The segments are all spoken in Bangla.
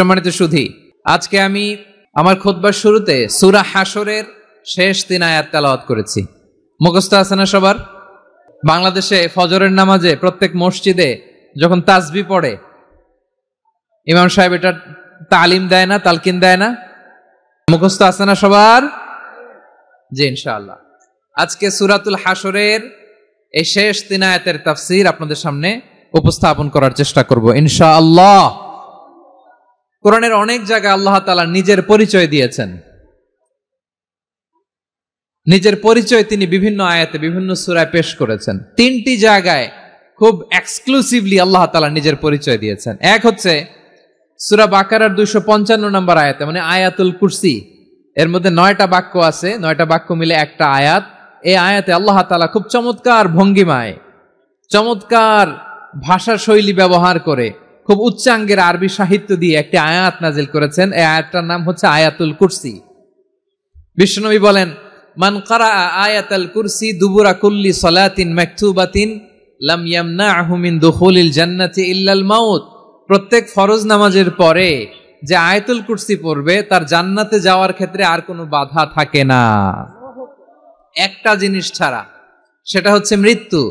সম্মানিত সুধী, আজকে আমি আমার খুতবার শুরুতে সূরা হাশরের শেষ 3 আয়াত তেলাওয়াত করেছি। মুখস্থ আছে না সবার? বাংলাদেশে ফজরের নামাজে প্রত্যেক মসজিদে যখন তাসবিহ পড়ে ইমাম সাহেব এটা তালিম দেয় না, তালকিন দেয় না? মুখস্থ আছে না সবার? জি, ইনশাআল্লাহ। আজকে সূরাতুল হাশরের এই শেষ 3 আয়াতের তাফসীর আপনাদের সামনে উপস্থাপন করার চেষ্টা করব ইনশাআল্লাহ। কোরআনের অনেক জায়গায় আল্লাহ তাআলা নিজের পরিচয় দিয়েছেন। নিজের পরিচয় তিনি বিভিন্ন আয়াতে বিভিন্ন সূরায় পেশ করেছেন। 3টি জায়গায় খুব এক্সক্লুসিভলি আল্লাহ তাআলা নিজের পরিচয় দিয়েছেন। এক হচ্ছে সূরা বাকারার 255 নম্বর আয়াতে, মানে আয়াতুল কুরসি। এর মধ্যে 9টা বাক্য আছে, 9টা বাক্য মিলে একটা আয়াত। এই আয়াতে আল্লাহ তাআলা খুব চমৎকার ভঙ্গিমায়, চমৎকার ভাষা শৈলী ব্যবহার করে, খুব উচ্চাঙ্গের আরবি সাহিত্য দিয়ে একটি আয়াত নাজিল করেছেন। এই আয়াতটার নাম হচ্ছে আয়াতুল কুরসি। বিশ্বনবী বলেন, মান ক্বারাআ আয়াতাল কুরসি দুবুরা কুল্লি সালাতিন মাকতুবাতিন লাম ইয়ামনাহু মিন দুখুলিল জান্নাতি ইল্লাল মাউত। প্রত্যেক ফরজ নামাজের পরে যে আয়াতুল কুরসি পড়বে তার জান্নাতে যাওয়ার ক্ষেত্রে আর কোনো বাধা থাকে না, একটা জিনিস ছাড়া, সেটা হচ্ছে মৃত্যু,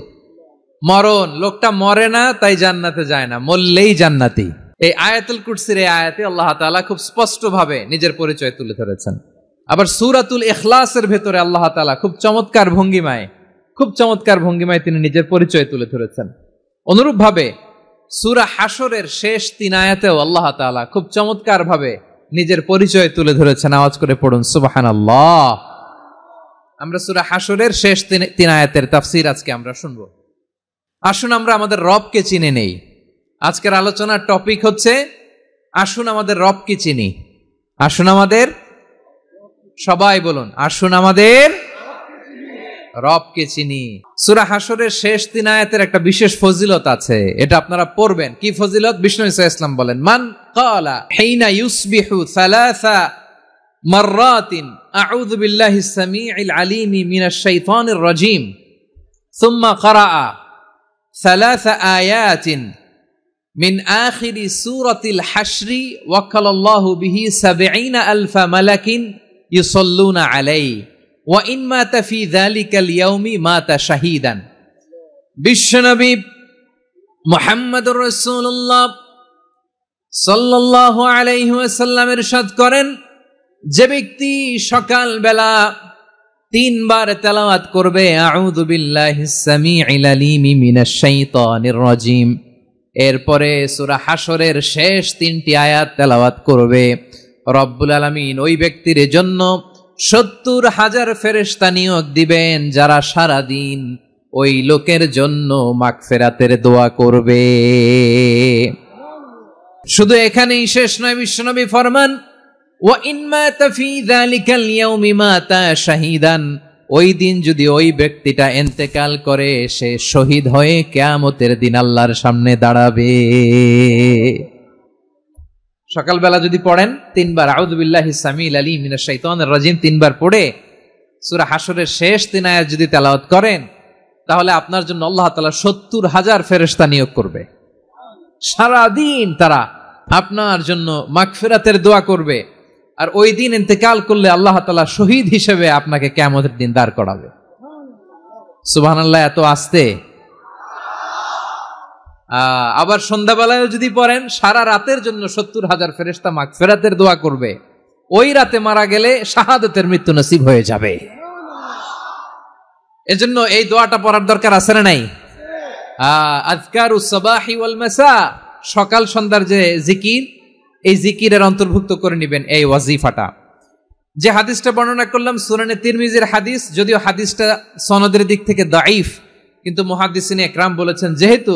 মরণ। লোকটা মরে না তাই জান্নাতে যায় না, মরলেই জান্নাতি। এই আয়াতুল কুরসির এই আয়াতে আল্লাহ তাআলা খুব স্পষ্টভাবে নিজের পরিচয় তুলে ধরেছেন। আবার সূরাতুল ইখলাসের ভেতরে আল্লাহ তাআলা খুব চমৎকার ভঙ্গিমায় তিনি নিজের পরিচয় তুলে ধরেছেন। অনুরূপভাবে সূরা হাশরের শেষ 3 আয়াতেও আল্লাহ তাআলা খুব চমৎকার ভাবে নিজের পরিচয় তুলে ধরেছেন। আওয়াজ করে পড়ুন সুবহানাল্লাহ। আমরা সূরা হাশরের শেষ 3 আয়াতের তাফসীর আজকে আমরা শুনবো। আসুন আমরা আমাদের রবকে চিনে নেই। আজকের আলোচনার টপিক হচ্ছে আসুন আমাদের রবকে চিনি। আসুন আমাদের, সবাই বলুন, আসুন আমাদের রবকে চিনি। সূরা হাশরের শেষ 3 আয়াতের একটা বিশেষ ফজিলত আছে, এটা আপনারা পড়বেন। কি ফজিলত? বিষ্ণু ঈসা ইসলাম বলেন, মান ক্বালা হিনা ইউসবিহু সালাসা মাররাতিন আউযু বিল্লাহিস সামিউল আলিম মিনাশ শাইতানির রাজীম সুম্মা ক্বারাআ ثلاث آيات من آخر سورة الحشر وكل الله به 70,000 ملك يصلون عليه وإن مات في ذلك اليوم مات شهيدا। বিশ্বনবী মুহাম্মদুর রাসূলুল্লাহ সাল্লাল্লাহু আলাইহি ওয়াসাল্লাম ইরশাদ করেন, যে ব্যক্তি সকাল বেলা 3 বার তেলাওয়াত করবে আউযু বিল্লাহিস সামিউল আলিম মিনাশ শাইতানির রাজীম, এরপরে সূরা হাশরের শেষ 3টি আয়াত তেলাওয়াত করবে, রব্বুল আলামিন ওই ব্যক্তির জন্য 70,000 ফেরেশতা নিয়োগ দিবেন যারা সারা দিন ওই লোকের জন্য মাগফিরাতের দোয়া করবে। শুধু এখানেই শেষ নয়, বিশ্বনবী ফরমান, ওয়া ইন মাতা ফি যালিকাল ইয়াউমি মাতা শাহীদান, ওই দিন যদি ওই ব্যক্তিটা ইন্তেকাল করে সে শহীদ হয়ে কিয়ামতের দিন আল্লাহর সামনে দাঁড়াবে। সকালবেলা যদি পড়েন 3 বার আউযু বিল্লাহিস সামিউল আলিম মিনাশ শাইতানির রাজীম 3 বার পড়ে সূরা হাশরের শেষ 3 আয়াত যদি তেলাওয়াত করেন, তাহলে আপনার জন্য আল্লাহ তাআলা 70,000 ফেরেশতা নিয়োগ করবে। সারা দিন তারা আপনার জন্য মাগফিরাতের দোয়া করবে, আর ওই দিন ইন্তেকাল করলে আল্লাহ তাআলা শহীদ হিসেবে আপনাকে কিয়ামতের দিন দাঁড় করাবে। সুবহানাল্লাহ। এত আস্তে। আবার সন্ধ্যাবেলায় যদি পড়েন, সারা রাতের জন্য 70,000 ফেরেশতা মাগফিরাতের দোয়া করবে। ওই রাতে মারা গেলে শাহাদাতের মৃত্যু নসিব হয়ে যাবে। এজন্য এই দোয়াটা পড়ার দরকার আছে না নাই? আযকারুস সাবাহি ওয়াল মাসা, সকাল সন্ধ্যার যে জিকির, এই জিকিরের অন্তর্ভুক্ত করে নেবেন এই ওয়াজিফাটা। যে হাদিসটা বর্ণনা করলাম সুনানে তিরমিজির হাদিস, যদিও হাদিসটা সনদের দিক থেকে দাঈফ, কিন্তু মুহাদ্দিসিনে ইকরাম বলেছেন যেহেতু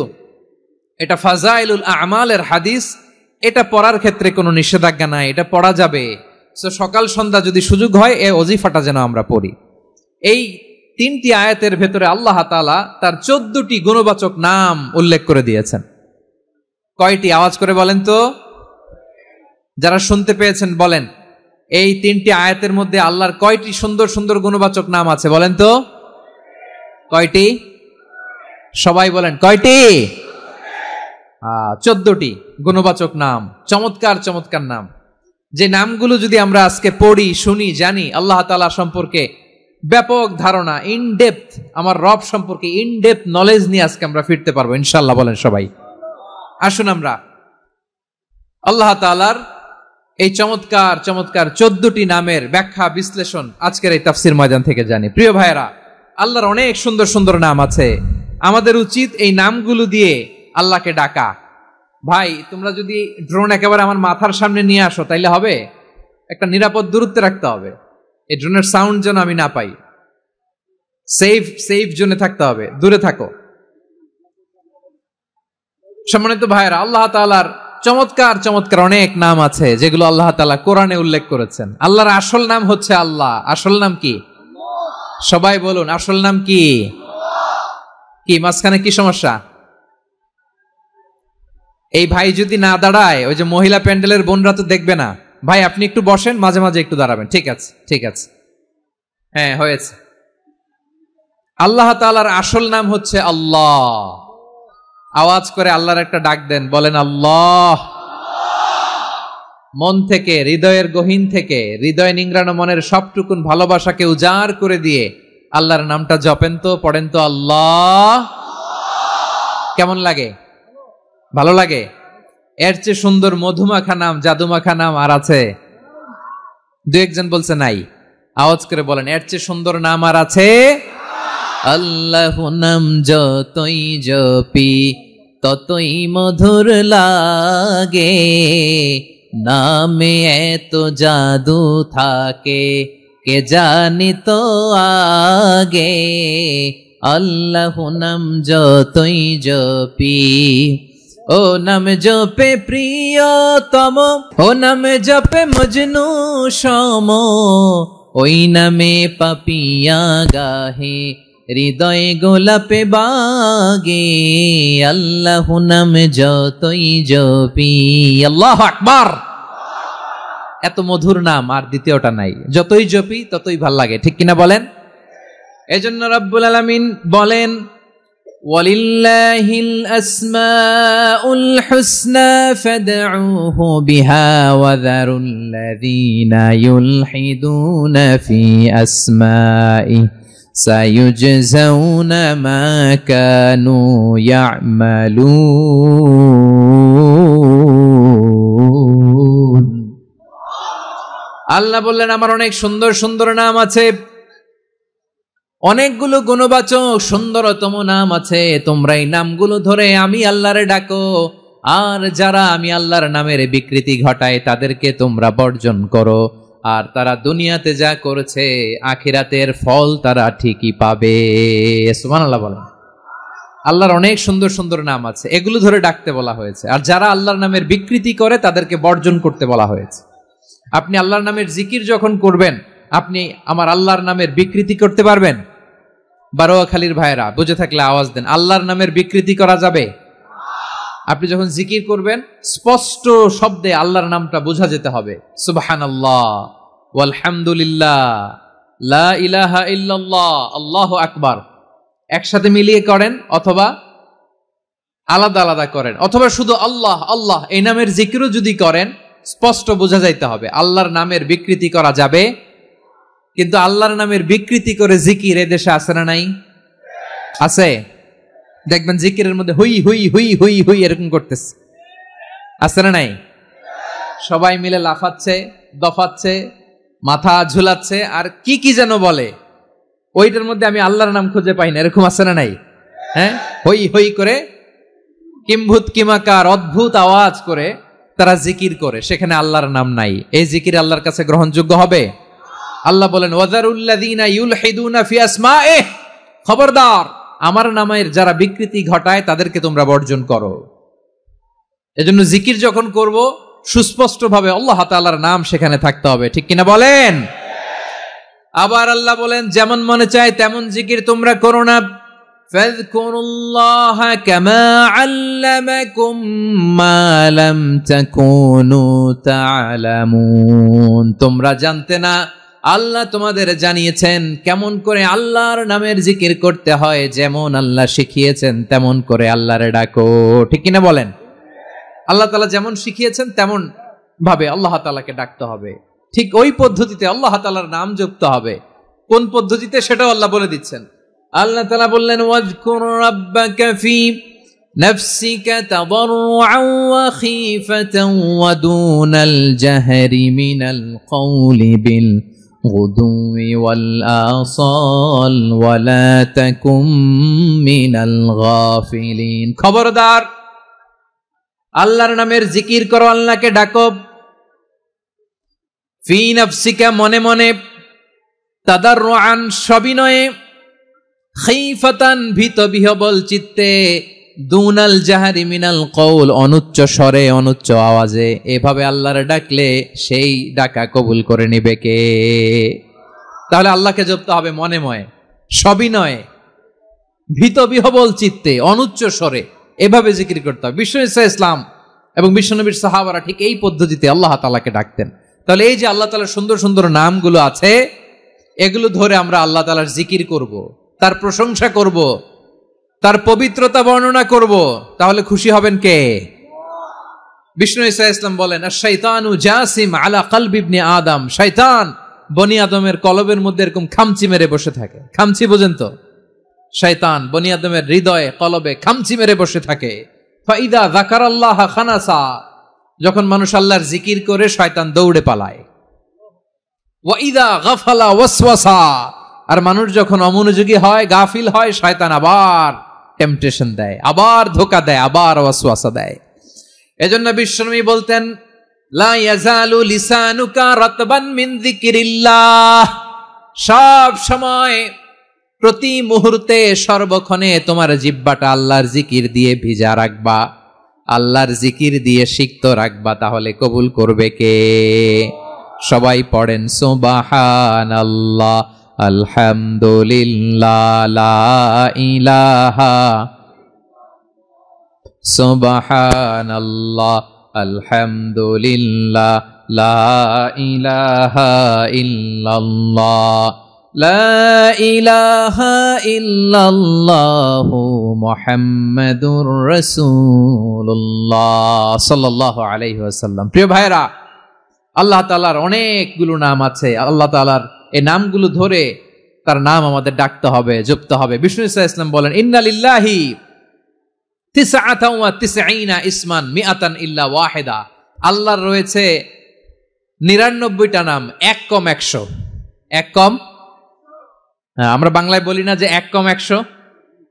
এটা ফাজাইলুল আমালের হাদিস, এটা পড়ার ক্ষেত্রে কোনো নিষেধাজ্ঞা নাই, এটা পড়া যাবে। সো সকাল সন্ধ্যা যদি সুযোগ হয় এই ওয়াজিফাটা যেন আমরা পড়ি। এই 3টি আয়াতের ভেতরে আল্লাহ তাআলা তার 14টি গুণবাচক নাম উল্লেখ করে দিয়েছেন। কয়টি? আওয়াজ করে বলেন তো, যারা শুনতে পেয়েছেন বলেন, এই 3টি আয়াতের মধ্যে আল্লাহর কয়টি সুন্দর সুন্দর গুণবাচক নাম আছে বলেন তো? কয়টি? সবাই বলেন কয়টি? 14টি গুণবাচক নাম, চমৎকার চমৎকার নাম, যে নামগুলো যদি আমরা আজকে পড়ি, শুনি, জানি, আল্লাহ তাআলা সম্পর্কে ব্যাপক ধারণা, ইনডেপথ, আমার রব সম্পর্কে ইনডেপথ নলেজ নিয়ে আজকে আমরা ফিরতে পারবো ইনশাআল্লাহ। বলেন সবাই। আসুন আমরা আল্লাহ তাআলার এই চমৎকার চমৎকার 14টি নামের ব্যাখ্যা বিশ্লেষণ আজকের এই তাফসীর ময়দান থেকে জানি। প্রিয় ভাইয়েরা, আল্লাহর অনেক সুন্দর সুন্দর নাম আছে। আমাদের উচিত এই নামগুলো দিয়ে আল্লাহকে ডাকা। ভাই, তোমরা যদি ড্রোন একেবারে আমার মাথার সামনে নিয়ে আসো তাইলে হবে? একটা নিরাপদ দূরত্বে রাখতে হবে, এই ড্রোনের সাউন্ড যেন আমি না পাই। সেফ জোনে থাকতে হবে, দূরে থাকো। সম্মানিত ভাইয়েরা, আল্লাহ তাআলার চমৎকার চমৎকার অনেক নাম আছে যেগুলো আল্লাহ তাআলা কোরআনে উল্লেখ করেছেন। আল্লাহর আসল নাম হচ্ছে আল্লাহ। আসল নাম কি? সবাই বলুন, আসল নাম কি? কি মাঝখানে কি সমস্যা? এই ভাই যদি না দাঁড়ায়, ওই যে মহিলা প্যান্ডেলের বোনরা তো দেখবে না। ভাই আপনি একটু বসেন, মাঝে মাঝে একটু দাঁড়াবেন। ঠিক আছে, ঠিক আছে, হ্যাঁ হয়েছে। আল্লাহ তাআলার আসল নাম হচ্ছে আল্লাহ। আওয়াজ করে আল্লাহর একটা ডাক দেন, বলেন আল্লাহ। মন থেকে, হৃদয়ের গহীন থেকে, হৃদয় নিংড়ানো মনের সবটুকুন ভালোবাসাকে উজাড় করে দিয়ে আল্লাহর নামটা জপেন তো, পড়েন তো আল্লাহ। কেমন লাগে? ভালো লাগে? এর চেয়ে সুন্দর মধুমাখা নাম, জাদুমাখা নাম আর আছে? দু একজন বলছে নাই। আওয়াজ করে বলেন, এর চেয়ে সুন্দর নাম আর আছে? আল্লাহ নাম যতই জপি ততই মধুর লাগে, নামে এত জাদু থাকে কে জানি তো আগে। আল্লাহ নাম যতই জপি, ও নাম জপে প্রিয়তম, ও নাম জপে মজনু সম, ওই নামে পাপিয়া গাহে হৃদয় গোলাপে বাগে। আল্লাহ নাম যতই জপি। আল্লাহু আকবার। এত মধুর নাম আর দ্বিতীয়টা নাই। যতই জপি ততই ভাল লাগে, ঠিক কিনা বলেন? এজন্য রব্বুল আলামিন বলেন, ওয়ালিল্লাহিল আসমাউল হুসনা ফাদউহু বিহা ওয়া যারুল্লাযীনা ইউলহিদুনা ফি আসমাইহি সায়ুজজাউনা মা কানু ইয়ামালুন। আল্লাহ বললেন, আমার অনেক সুন্দর সুন্দর নাম আছে, অনেকগুলো গুণবাচক সুন্দরতম নাম আছে। তোমরা এই নামগুলো ধরে আমি আল্লাহরে ডাকো, আর যারা আমি আল্লাহর নামের বিকৃতি ঘটায় তাদেরকে তোমরা বর্জন করো। আর তারা দুনিয়াতে যা করেছে আখিরাতের ফল তারা ঠিকই পাবে। সুবহানাল্লাহ বলেন। আল্লাহর অনেক সুন্দর সুন্দর নাম আছে, এগুলো ধরে ডাকতে বলা হয়েছে। আর যারা আল্লাহর নামের বিকৃতি করে তাদেরকে বর্জন করতে বলা হয়েছে। আপনি আল্লাহর নামের জিকির যখন করবেন, আপনি আমার আল্লাহর নামের বিকৃতি করতে পারবেন? বারোয়াখালীর ভাইরা বুঝে থাকলে আওয়াজ দেন, আল্লাহর নামের বিকৃতি করা যাবে? আপনি যখন জিকির করবেন স্পষ্ট শব্দে আল্লাহর নামটা বোঝা যেতে হবে। সুবহানাল্লাহ, ওয়ালহামদুলিল্লাহ, লা ইলাহা ইল্লাল্লাহ, আল্লাহু আকবার। একসাথে মিলিয়ে করেন অথবা আলাদা আলাদা করেন, অথবা শুধু আল্লাহ আল্লাহ এই নামের জিকিরও যদি করেন স্পষ্ট বোঝা যাইতে হবে। আল্লাহর নামের বিকৃতি করা যাবে, কিন্তু আল্লাহর নামের বিকৃতি করে জিকির এ দেশে আছে না নাই? আছে। দেখবেন জিকিরের মধ্যে হুই হুই হুই হুই হুই এরকম করতেছে, আছে না নাই? সবাই মিলে লাফাচ্ছে, দফাচ্ছে, মাথা ঝুলাচ্ছে, আর কি কি যেন বলে, ওইটার মধ্যে আমি আল্লাহর নাম খুঁজে পাই না, এরকম আছে না নাই? হ্যাঁ, হই হই করে কিম্ভূত কিমাকার অদ্ভুত আওয়াজ করে তারা জিকির করে, সেখানে আল্লাহর নাম নাই। এই জিকির আল্লাহর কাছে গ্রহণযোগ্য হবে? আল্লাহ বলেন, ওয়াযারুল্লাযীনা ইউলহিদুনা ফি আসমাইহি, খবরদার আমার নামের যারা বিকৃতি ঘটায় তাদেরকে তোমরা বর্জন করো। এজন্য জিকির যখন করব সুস্পষ্ট ভাবে আল্লাহ তাআলার নাম সেখানে থাকতে হবে, ঠিক কিনা বলেন? আবার আল্লাহ বলেন, যেমন মনে চায় তেমন জিকির তোমরা করো না। ফাযকুরুল্লাহা কামা আল্লামাকুম মা লাম তাকুনু তা'লামুন। তোমরা জানতে না, আল্লাহ তোমাদের জানিয়েছেন কেমন করে আল্লাহর নামের জিকির করতে হয়। যেমন আল্লাহ শিখিয়েছেন তেমন করে আল্লাহরে ডাকো, ঠিক কিনা বলেন? আল্লাহ তাআলা যেমন শিখিয়েছেন তেমন ভাবে আল্লাহ তাআলাকে ডাকতে হবে, ঠিক ওই পদ্ধতিতে আল্লাহ তাআলার নাম জপতে হবে। কোন পদ্ধতিতে সেটাও আল্লাহ বলে দিচ্ছেন। আল্লাহ তাআলা বললেন, ওয়াজকুর রাব্বাকা ফি নাফসিকা তাদাররুআন ওয়া খীফাতান ওয়া দুনাল জাহরি মিনাল কওলি বিল গুদুই ওয়াল আসাল ওয়া লা তাকুম মিনাল গাফিলিন। খবরদার, আল্লাহর নামের জিকির করো, আল্লাহকে ডাকো। ফি নাফসিকা, মনে মনে, তাদাররুআন, সবিনয়ে, খীফাতান, ভীত বিহবল চিত্তে, দুনাল জাহারি মিনাল কওল, অনুচ্চ স্বরে, অনুচ্চ আওয়াজে। এভাবে আল্লাহর ডাকলে সেই ডাকা কবুল করে নিবে কে? তাহলে আল্লাহকে জপতে হবে মনে মনে, সবিনয়ে, ভীত বিহবল চিত্তে, অনুচ্চ স্বরে, এভাবে জিকির করতে হবে। বিষ্ণু ইসলাম এবং বিশ্বনবীর সাহাবারা ঠিক এই পদ্ধতিতে আল্লাহ তাআলাকে ডাকতেন। তাহলে এই যে আল্লাহ তাআলার সুন্দর সুন্দর নামগুলো আছে, এগুলো ধরে আমরা আল্লাহ তাআলার জিকির করব, তার প্রশংসা করব, তার পবিত্রতা বর্ণনা করব, তাহলে খুশি হবেন কে? বিষ্ণু ইসলাম বলেন, আশ-শাইতানু জাসিম আলা কলবি ইবনে আদম, শয়তান বনি আদমের কলবের মধ্যে এরকম খামচি মেরে বসে থাকে। খামচি বোঝেন তো? শয়তান বনি আদমের হৃদয়ে, কলবে খামচি মেরে বসে থাকে। ফাইদা যাকারাল্লাহ খানাসা, যখন মানুষ আল্লাহর জিকির করে শয়তান দৌড়ে পালায়। ওয়াইদা গাফালা ওয়াসওয়াসা, আর মানুষ যখন অমনোযোগী হয়, গাফিল হয়, শয়তান আবার টেম্পটেশন দেয়, আবার ধোঁকা দেয়, আবার ওয়াসওয়াসা দেয়। এজন্য বিশ্বনবী বলতেন, লা ইয়াজালু লিসানুকা রাতবান মিন যিকিরিল্লাহ, সব সময়, প্রতি মুহূর্তে, সর্বক্ষণে তোমার জিহ্বাটা আল্লাহর জিকির দিয়ে ভিজা রাখবা, আল্লাহর জিকির দিয়ে সিক্ত রাখবা, তাহলে কবুল করবে কে? সবাই পড়েন সুবহানাল্লাহ, আলহামদুলিল্লাহ, লা ইলাহা, সুবহানাল্লাহ, আলহামদুলিল্লাহ, লা ইলাহা ইল্লাল্লাহ, লা ইলাহা ইল্লাল্লাহু মুহাম্মাদুর রাসূলুল্লাহ সাল্লাল্লাহু আলাইহি ওয়াসাল্লাম। প্রিয় ভাইরা, আল্লাহ তাআলার অনেকগুলো নাম আছে। আল্লাহ তাআলার এই নামগুলো ধরে তার নাম আমাদের ডাকতে হবে, জপতে হবে। বিষ্ণু ইসলাম বলেন, ইন্না লিল্লাহি 99 ইসমান মিআতান ইল্লা ওয়াহিদা, আল্লাহর রয়েছে 99টা নাম, এক কম 100। এক কম, আমরা বাংলায় বলি না যে এক কম 100,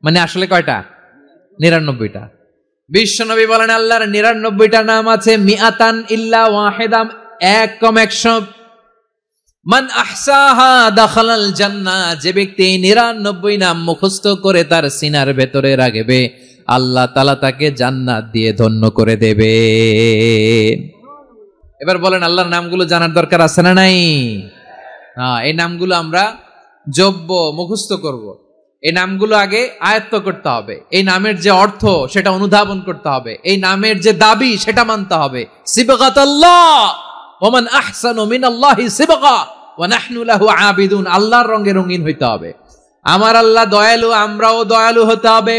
মানে আসলে কয়টা? 99টা। বিশ্বনবী বলেন, আল্লাহর 99টা নাম আছে, মিআতান ইল্লা ওয়াহিদা, এক কম 100। মান আহসাহা দাখালাল জান্নাহ, যে ব্যক্তি 99 নাম মুখস্থ করে তার সিনার ভেতরে রাখবে, আল্লাহ তাআলা তাকে জান্নাত দিয়ে ধন্য করে দেবে। এবার বলেন, আল্লাহর নামগুলো জানার দরকার আছে না নাই? এই নামগুলো আমরা জপব, মুখস্থ করব। এই নামগুলো আগে আয়ত্ত করতে হবে। এই নামের যে অর্থ সেটা অনুধাবন করতে হবে। এই নামের যে দাবি সেটা মানতে হবে। সিবগাতাল্লাহ ওয়া মান আহসানু মিনাল্লাহি সিবগা ওয়া নাহনু লাহু আবিদুন, আল্লাহর রঙে রঙিন হইতে হবে। আমার আল্লাহ দয়ালু, আমরাও দয়ালু হতে হবে।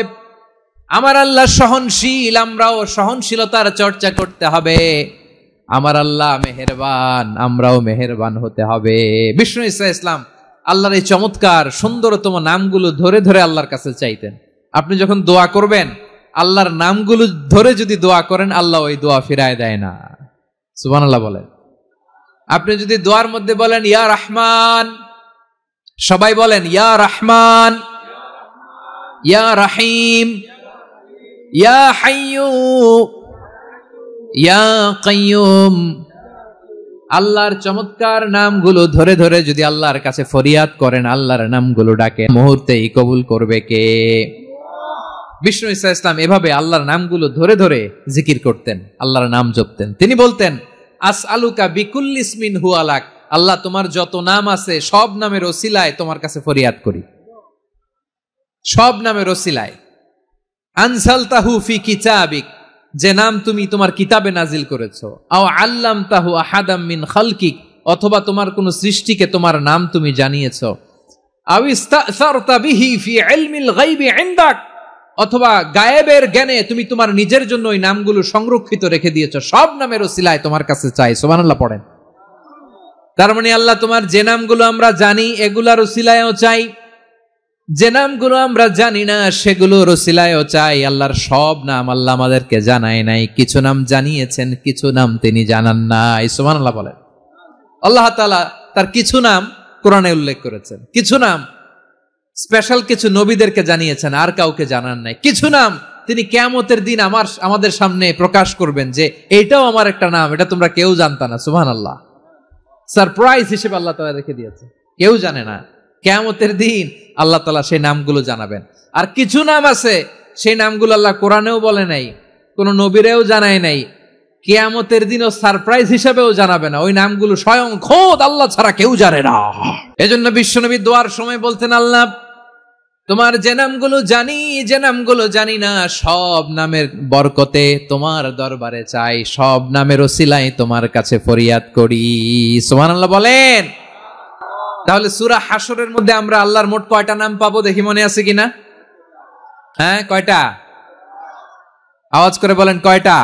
আমার আল্লাহ সহনশীল, আমরাও সহনশীলতার চর্চা করতে হবে। আমার আল্লাহ মেহেরবান, আমরাও মেহেরবান হতে হবে। বিষ্ণু ইসলাম আল্লাহর এই চমৎকার সুন্দরতম নামগুলো ধরে ধরে আল্লাহর কাছে চাইতেন। আপনি যখন দোয়া করবেন, আল্লাহর নামগুলো ধরে যদি দোয়া করেন, আল্লাহ ওই দোয়া ফিরায় দেয় না। সুবহানাল্লাহ বলেন। আপনি যদি দোয়ার মধ্যে বলেন ইয়া রহমান, সবাই বলেন ইয়া রহমান, ইয়া রহিম, ইয়া হাইয়্যু, ইয়া কাইয়্যুম, আল্লাহর চমৎকার নামগুলো ধরে ধরে যদি আল্লাহর কাছে ফরিয়াদ করেন, আল্লাহর নামগুলো ডাকে, মুহূর্তেই কবুল করবে কে? বিষ্ণু ইসলাম এভাবে আল্লাহর নামগুলো ধরে ধরে জিকির করতেন, আল্লাহর নাম জপতেন। তিনি বলতেন, আসআলুকা বিকুল্লি ইসমিন হুয়া লাক, আল্লাহ তোমার যত নাম আছে সব নামের ওসিলায় তোমার কাছে ফরিয়াদ করি, সব নামের ওসিলায়। আনসালতাহু ফি কিতাবিক, যে নাম তুমি তোমার কিতাবে নাজিল করেছো। আও আল্লামতাহু আহাদাম মিন খালকিক, অথবা তোমার কোন সৃষ্টিকে তোমার নাম তুমি জানিয়েছো। আও ইস্তাসারতা বিহি ফি ইলমিল গায়বি ইনদাক, অথবা গায়েবের জ্ঞানে তুমি তোমার নিজের জন্য ওই নামগুলো সংরক্ষিত রেখে দিয়েছো, সব নামের ওসিলায় তোমার কাছে চাই। সুবহানাল্লাহ পড়েন। তার মানে আল্লাহ তোমার যে নামগুলো আমরা জানি এগুলার ওসিলায়ও চাই, যে নামগুলো আমরা জানি না সেগুলোর ওসিলায়ও চাই। আল্লাহর সব নাম আল্লাহ আমাদেরকে জানায় নাই, কিছু নাম জানিয়েছেন, কিছু নাম তিনি জানান নাই। সুবহানাল্লাহ বলেন। আল্লাহ তাআলা তার কিছু নাম কোরআনে উল্লেখ করেছেন, কিছু নাম স্পেশাল কিছু নবীদেরকে জানিয়েছেন, আর কাউকে জানান নাই। কিছু নাম তিনি কিয়ামতের দিন আমাদের সামনে প্রকাশ করবেন যে এইটাও আমার একটা নাম, এটা তোমরা কেউ জানতা না। সুবহানাল্লাহ, সারপ্রাইজ হিসেবে আল্লাহ তাআলা রেখে দিয়েছে, কেউ জানে না। কিয়ামতের দিন আল্লাহ তাআলা সেই নামগুলো জানাবেন। আর কিছু নাম আছে সেই নামগুলো আল্লাহ কোরআনেও বলে নাই, কোন নবীরেও জানায় নাই, কিয়ামতের দিনও সারপ্রাইজ হিসেবেও জানাবে না। ওই নামগুলো স্বয়ং খোদ আল্লাহ ছাড়া কেউ জানে না। এজন্য বিশ্বনবী দোয়ার সময় বলতেন, আল্লাহ তোমার যে নামগুলো জানি, যে নামগুলো জানি না, সব নামের বরকতে তোমার দরবারে চাই, সব নামের ওসিলায় তোমার কাছে ফরিয়াদ করি। সুবহানাল্লাহ বলেন। তাহলে সূরা হাশরের মধ্যে আমরা আল্লাহর মোট কয়টা নাম পাবো দেখি, মনে আছে কিনা? হ্যাঁ, কয়টা? আওয়াজ করে বলেন, কয়টা?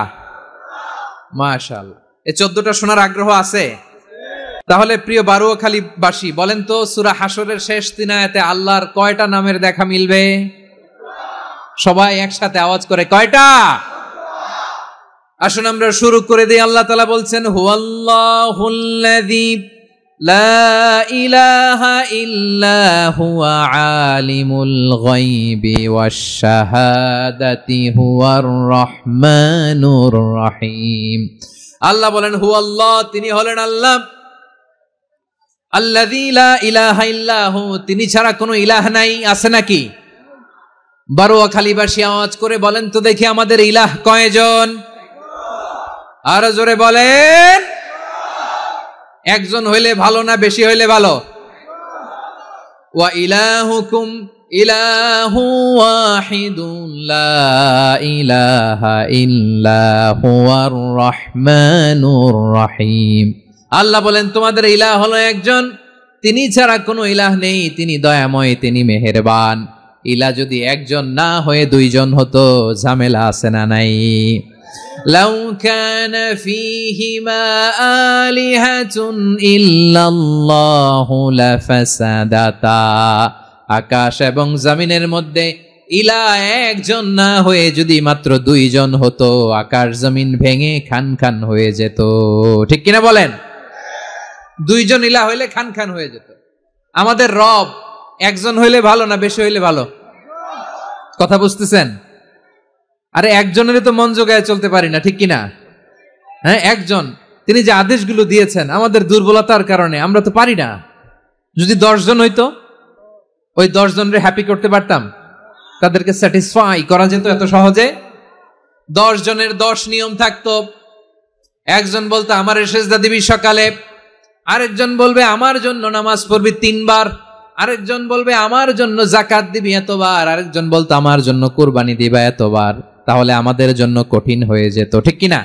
মাশাআল্লাহ। এই 14টা শোনার আগ্রহ আছে? তাহলে প্রিয় বারুয়াখালীবাসী বলেন তো, সূরা হাশরের শেষ 3 আয়াতে আল্লাহর কয়টা নামের দেখা মিলবে? সবাই একসাথে আওয়াজ করে, কয়টা? আসুন আমরা শুরু করে দিই। আল্লাহ তাআলা বলছেন, হুয়াল্লাহুল্লাযী লা ইলাহা ইল্লা হুয়া আলিমুল গায়বি ওয়াশ শাহাদাতি হুয়ার রহমানুর রহিম। আল্লাহ বলেন, হুয়াল্লাহ, তিনি হলেন আল্লাহ, আল্লাযী লা ইলাহা ইল্লাহু, তিনি ছাড়া কোনো ইলাহ নাই। আছে নাকি? বারুয়াখালীবাসী আওয়াজ করে বলেন তো দেখি, আমাদের ইলাহ কয়জন? আর জোরে বলেন। একজন হইলে ভালো না বেশি হইলে ভালো? ওয়া ইলাহুকুম ইলাহু ওয়াহিদুন লা ইলাহা ইল্লা হুয়ার রহমানুর রহিম। আল্লাহ বলেন, তোমাদের ইলাহ হলো একজন, তিনি ছাড়া কোনো ইলাহ নেই, তিনি দয়াময়, তিনি মেহেরবান। ইলাহ যদি একজন না হয়ে দুইজন হতো, ঝামেলা আছে না নাই? লাউ কানা ফীহিমা আলিহাতুন ইল্লাল্লাহু লাফাসাদাতা। আকাশ এবং জমিনের মধ্যে ইলাহ একজন না হয়ে যদি মাত্র দুইজন হতো, আকাশ জমিন ভেঙে খান খান হয়ে যেত। ঠিক কিনা বলেন? দুইজন ইলাহ হইলে খান খান হয়ে যেত। আমাদের রব একজন হইলে ভালো না বেশি হইলে ভালো? কথা বুঝতেছেন? আরে একজনের তো মন জোগায় চলতে পারি না, ঠিক কিনা? হ্যাঁ, একজন, তিনি যে আদেশগুলো দিয়েছেন আমাদের দুর্বলতার কারণে আমরা তো পারি না। যদি 10 জন হইতো, ওই 10 জনরে হ্যাপি করতে পারতাম, তাদেরকে স্যাটিসফাই করা যেত এত সহজে। 10 জনের 10 নিয়ম থাকতো। একজন বলতো আমার সেজদা দিবি সকালে, আরেকজন বলবে আমার জন্য নামাজ পড়বি 3 বার, আরেকজন বলবে আমার জন্য যাকাত দিবি এতবার, আরেকজন বলতো আমার জন্য কুরবানি দিবা এতবার। তাহলে আমাদের জন্য কঠিন হয়ে যেত, ঠিক কিনা?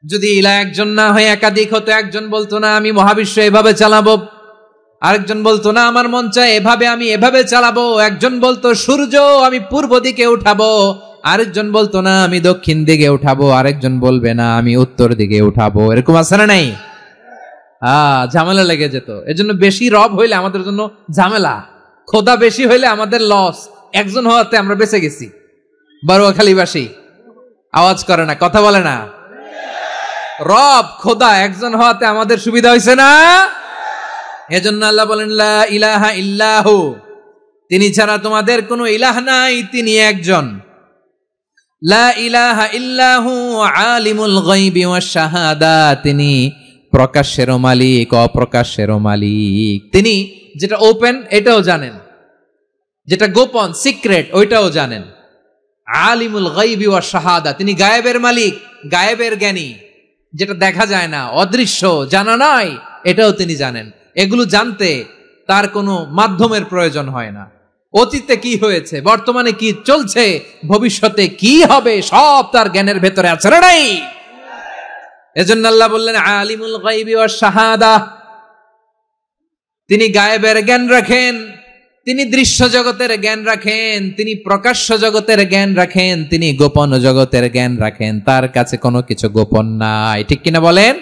যদি ইলাহ একজন না হয়ে একাধিক হতো, একজন বলতো না আমি মহাবিশ্ব এভাবে চালাবো, আরেকজন বলতো না আমার মন চায় এভাবে, আমি এভাবে চালাবো, একজন বলতো সূর্য আমি পূর্ব দিকে উঠাবো, আরেকজন বলতো না আমি দক্ষিণ দিকে উঠাবো, আরেকজন বলবে না আমি উত্তর দিকে উঠাবো। এরকম আছে না নাই? ঝামেলা লেগে যেত। এজন্য বেশি রব হইলে আমাদের জন্য ঝামেলা, খোদা বেশি হইলে আমাদের লস। একজন হওয়াতে আমরা বেঁচে গেছি। বারুয়াখালীবাসী আওয়াজ করে না, কথা বলে না। রব খোদা একজন হওয়াতে আমাদের সুবিধা হয়েছে না? এজন্য আল্লাহ বলেন, লা ইলাহা ইল্লাহু, তিনি ছাড়া তোমাদের কোনো ইলাহ নাই, তিনি একজন। লা ইলাহা ইল্লাহু আলিমুল গায়বি ওয়াশ শাহাদা, তিনি প্রকাশ্যেরও মালিক, অপ্রকাশ্যেরও মালিক। তিনি যেটা ওপেন এটাও জানেন, যেটা গোপন সিক্রেট ওইটাও জানেন। আলিমুল গায়বি ওয়াশ শাহাদা, তিনি গায়েবের মালিক, গায়েবের জ্ঞানী, যেটা দেখা যায় না, অদৃশ্য, জানা নাই, এটাও তিনি জানেন। এগুলো জানতে তার কোনো মাধ্যমের প্রয়োজন হয় না। অতীতে কি হয়েছে, বর্তমানে কি চলছে, ভবিষ্যতে কি হবে, সব তার জ্ঞানের ভেতরে আছে না নাই? এজন্য আল্লাহ বললেন আলিমুল গায়বি ওয়াশ শাহাদা, তিনি গায়েবের জ্ঞান রাখেন, তিনি দৃশ্য জগতের জ্ঞান রাখেন, তিনি প্রকাশ্য জগতের জ্ঞান রাখেন, তিনি গোপন জগতের জ্ঞান রাখেন। তার কাছে কোনো কিছু গোপন নাই, ঠিক কিনা বলেন?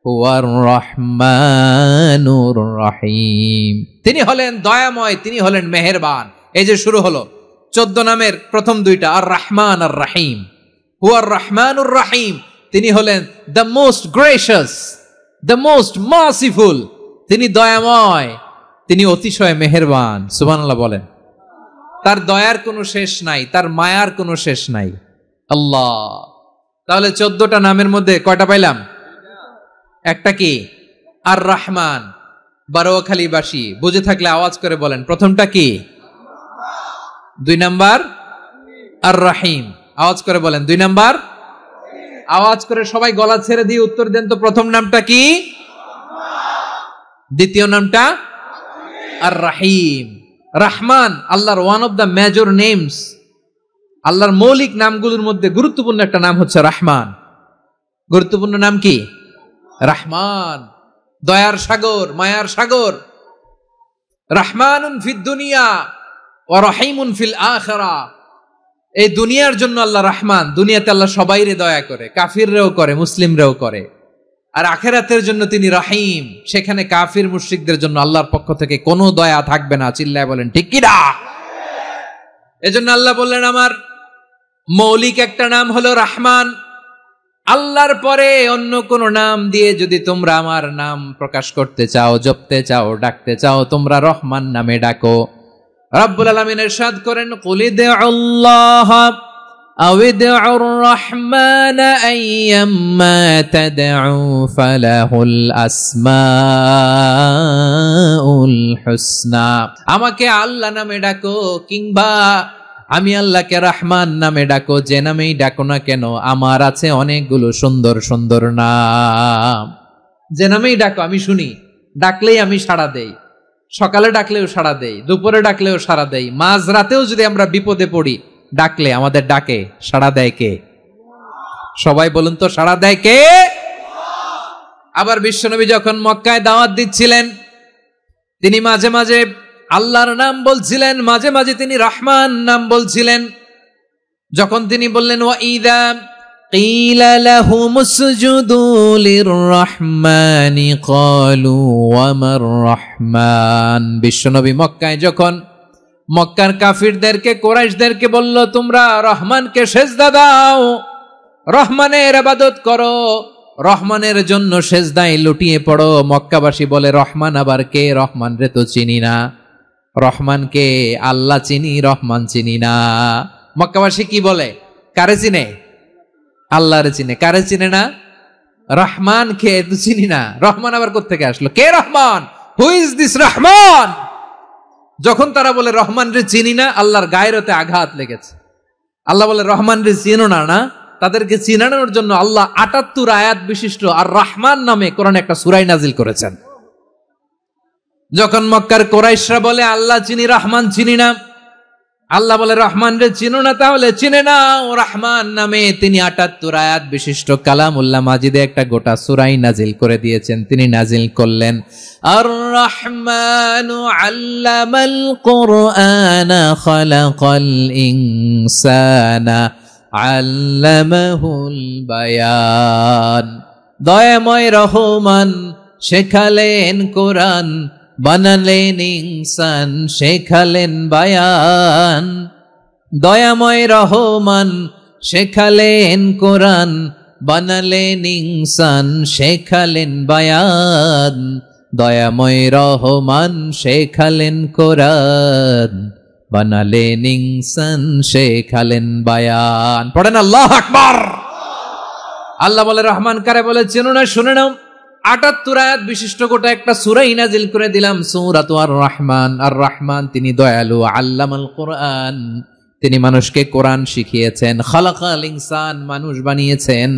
হুয়ার রহমানুর রহিম, তিনি হলেন দয়াময়, তিনি হলেন মেহেরবান। এই যে শুরু হলো 14 নামের প্রথম দুইটা, আর রহমান আর রহিম। হুয়ার রহমানুর রহিম, তিনি হলেন the most gracious, the most merciful, তিনি দয়াময়, তিনি অতিশয় মেহেরবান। সুবহানাল্লাহ বলেন। তার দয়ার কোনো শেষ নাই, তার মায়ার কোনো শেষ নাই। আল্লাহ, তাহলে 14টা নামের মধ্যে কয়টা পাইলাম? একটা কি? আর রহমান। বারোয়াখালীবাসী বুঝে থাকলে আওয়াজ করে বলেন, প্রথমটা কি? 2 নাম্বার আর রহিম। আওয়াজ করে বলেন 2 নাম্বার। আওয়াজ করে সবাই গলা ছেড়ে দিয়ে উত্তর দেন তো, প্রথম নামটা কি? দ্বিতীয় নামটা? আর রহিম। রহমান আল্লাহর one of the major names, আল্লাহর মৌলিক নামগুলোর মধ্যে গুরুত্বপূর্ণ একটা নাম হচ্ছে রহমান। গুরুত্বপূর্ণ নাম কি? রহমান, দয়ার সাগর, মায়ার সাগর। রহমানুন ফিদ দুনিয়া ওয়া রহিমুন ফিল আখিরাহ। এই দুনিয়ার জন্য আল্লাহ রহমান, দুনিয়াতে আল্লাহ সবাইরে দয়া করে, কাফিররেও করে, মুসলিমরেও করে। আর আখিরাতের জন্য তিনি রহিম, সেখানে কাফির মুশরিকদের জন্য আল্লাহর পক্ষ থেকে কোনো দয়া থাকবে না। চিল্লায় বলেন ঠিক কি না? এজন্য আল্লাহ বললেন আমার মৌলিক একটা নাম হলো রহমান। আল্লাহর পরে অন্য কোন নাম দিয়ে যদি তোমরা আমার নাম প্রকাশ করতে চাও, জপতে চাও, ডাকতে চাও, তোমরা রহমান নামে ডাকো। রব্বুল আলামিন ইরশাদ করেন, কুলিদুল্লাহ আউদিউর রহমান আইয়াম্মা তাদউ ফালাহুল আসমাউল হুসনা। আমাকে আল্লাহ নামে ডাকো, কিংবা আমি আল্লাহকে রহমান নামে ডাকো, যে নামেই ডাকো না কেন আমার আছে অনেকগুলো সুন্দর সুন্দর নাম। যে নামেই ডাকো আমি শুনি, ডাকলেই আমি সাড়া দেই। সকালে ডাকলেও সাড়া দেই, দুপুরে ডাকলেও সাড়া দেই, মাঝ রাতেও যদি আমরা বিপদে পড়ি, ডাকলে আমাদের ডাকে সাড়া দেয় কে? সবাই বলুন তো, সাড়া দেয় কে? আবার বিশ্বনবী যখন মক্কায় দাওয়াত দিচ্ছিলেন, তিনি মাঝে মাঝে আল্লাহর নাম বলছিলেন, মাঝে মাঝে তিনি রহমান নাম বলছিলেন। যখন তিনি বললেন ওয়াইদা কিলা লাহুম উসজুদু লিররহমানি ক্বালু ওয়ামার রহমান। বিশ্বনবী মক্কায় যখন মক্কার কাফিরদেরকে, কুরাইশদেরকে বলল তোমরা রহমানকে সেজদা দাও, রহমানের ইবাদত করো, রহমানের জন্য সেজদায় লুটিয়ে পড়ো, মক্কাবাসী বলে রহমান আবার কে? রহমান রে তো চিনি না। রহমানকে আল্লাহ চিনি, রহমান চিনি না। মক্কাবাসী কি বলে? কারে চিনে? আল্লাহরে চিনে। কারে চিনে না? রহমান কে তো চিনি না। রহমান আবার কোত্থেকে আসলো? কে Rahman? Who is this Rahman? যখন তারা বলে রহমান রে চিনি না, আল্লাহর গায়রতে আঘাত লেগেছে। আল্লাহ বলে রহমান রে চিনো না, না? তাদেরকে চিনানোর জন্য আল্লাহ ৭৮ আয়াত বিশিষ্ট আর রহমান নামে কোরআনে একটা সূরা নাজিল করেছেন। যখন মক্কার কুরাইশরা বলে আল্লাহ চিনি, রহমান চিনি না, আল্লাহ বলে রহমান রে চিনো না, তাহলে চিনে নাও রহমান নামে। তিনি ৭৮ আয়াত বিশিষ্ট কালামুল্লাহ মাজিদে একটা গোটা সূরাই নাজিল করে দিয়েছেন। তিনি নাজিল করলেন, আর রহমানু আল্লামাল কুরআনা খালাকাল ইনসানা আল্লামাহুল বায়ান। দয়াময় রহমান শেখালেন কোরআন, বানালেন ইনসান, শেখালেন বায়ান। দয়াময় রহমান শেখালেন কোরআন, বানালেন ইনসান, শেখালেন বায়ান। দয়াময় রহমান শেখালেন কোরআন, বানালেন ইনসান, শেখালেন বায়ান। পড়েন আল্লাহু আকবার। আল্লাহ বলে রহমান কারে বলে চেনো না? শুনে নাও, ৭৮ আয়াত বিশিষ্ট গোটা একটা সূরাই নাজিল করে দিলাম, সূরাতু আর রহমান। আর রহমান তিনি দয়ালু, আল্লামাল কোরআন, তিনি মানুষকে কোরআন শিখিয়েছেন, খালাকাল ইনসান, মানুষ বানিয়েছেন,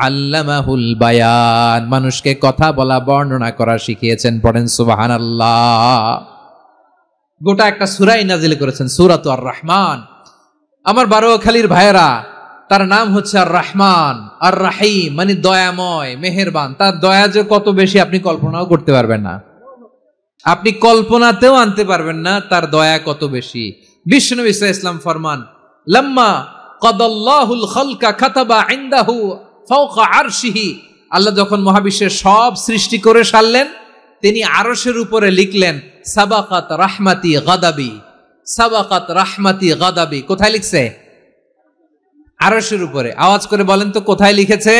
আল্লামাহুল বায়ান, মানুষকে কথা বলা, বর্ণনা করা শিখিয়েছেন। পড়েন সুবহানাল্লাহ। গোটা একটা সূরাই নাজিল করেছেন, সূরাতু আর রহমান। আমার বারোয়াখালীর ভাইয়েরা, তার নাম হচ্ছে আর রহমান, আর রাহিম মানে দয়াময়, মেহেরবান। তার দয়া যে কত বেশি আপনি কল্পনাও করতে পারবেন না। আপনি কল্পনাতেও আনতে পারবেন না তার দয়া কত বেশি। বিশ্বনবী সাল্লাল্লাহু আলাইহি ওয়াসাল্লাম ফরমান, লাম্মা কাদাল্লাহুল খালকা কাতাবা ইনদাহু ফাওকা আরশিহি, আল্লাহ যখন মহাবিশ্বের সব সৃষ্টি করে সারলেন, তিনি আরশের উপরে লিখলেন সাবাকাত রাহমাতি গাদাবি, সাবাকাত রাহমাতি গাদাবি। কোথায় লিখছে? আরশের উপরে। আওয়াজ করে বলেন তো কোথায় লিখেছে?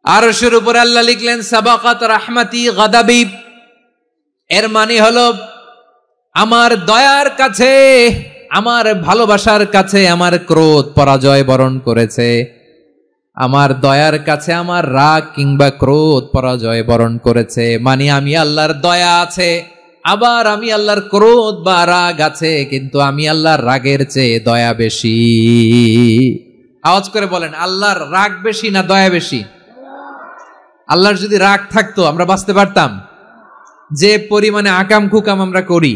আরশের উপরে আল্লাহ লিখলেন সাবাকাত রাহমাতি গাদাবি। এর মানে হলো আমার দয়ার কাছে, আমার ভালোবাসার কাছে আমার ক্রোধ পরাজয় বরণ করেছে, আমার দয়ার কাছে আমার রাগ কিংবা ক্রোধ পরাজয় বরণ করেছে। মানে আমি আল্লাহর দয়া আছে, আবার আমি আল্লাহর ক্রোধ বা রাগ আছে, কিন্তু আমি আল্লাহর রাগের চেয়ে দয়া বেশি। আওয়াজ করে বলেন, আল্লাহর রাগ বেশি না দয়া বেশি? আল্লাহর যদি রাগ থাকতো আমরা বাঁচতে পারতাম? যে পরিমাণে আকাম খুকাম আমরা করি,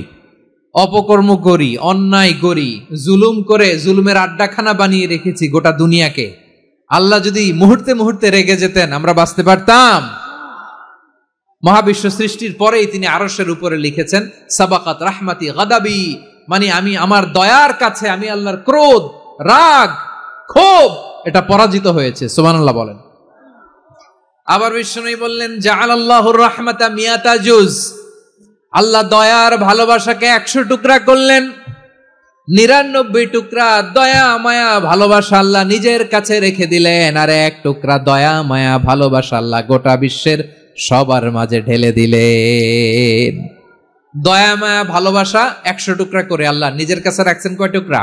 অপকর্ম করি, অন্যায় করি, জুলুম করে জুলুমের আড্ডাখানা বানিয়ে রেখেছি গোটা দুনিয়াকে, আল্লাহ যদি মুহূর্তে মুহূর্তে রেগে যেতেন আমরা বাঁচতে পারতাম? মহাবিশ্ব সৃষ্টির পরেই তিনি আরশের উপরে লিখেছেন সাবাকাত রাহমাতি গাদাবি, মানে আমি আমার দয়ার কাছে আমি আল্লাহর ক্রোধ, রাগ, ক্ষোভ এটা পরাজিত হয়েছে। সুবহানাল্লাহ বলেন। আবার বিষ্ণু বললেন জাআলাল্লাহুর রাহমাতা মিয়াতা জুজ, আল্লাহ দয়ার ভালোবাসাকে 100 টুকরা করলেন। 99 টুকরা দয়া মায়া ভালোবাসা আল্লাহ নিজের কাছে রেখে দিলেন, আর 1 টুকরা দয়া মায়া ভালোবাসা আল্লাহ গোটা বিশ্বের সবার মাঝে ঢেলে দিলেন। দয়া মায়া ভালোবাসা 100 টুকরা করে আল্লাহ নিজের কাছে রাখছেন কয় টুকরা?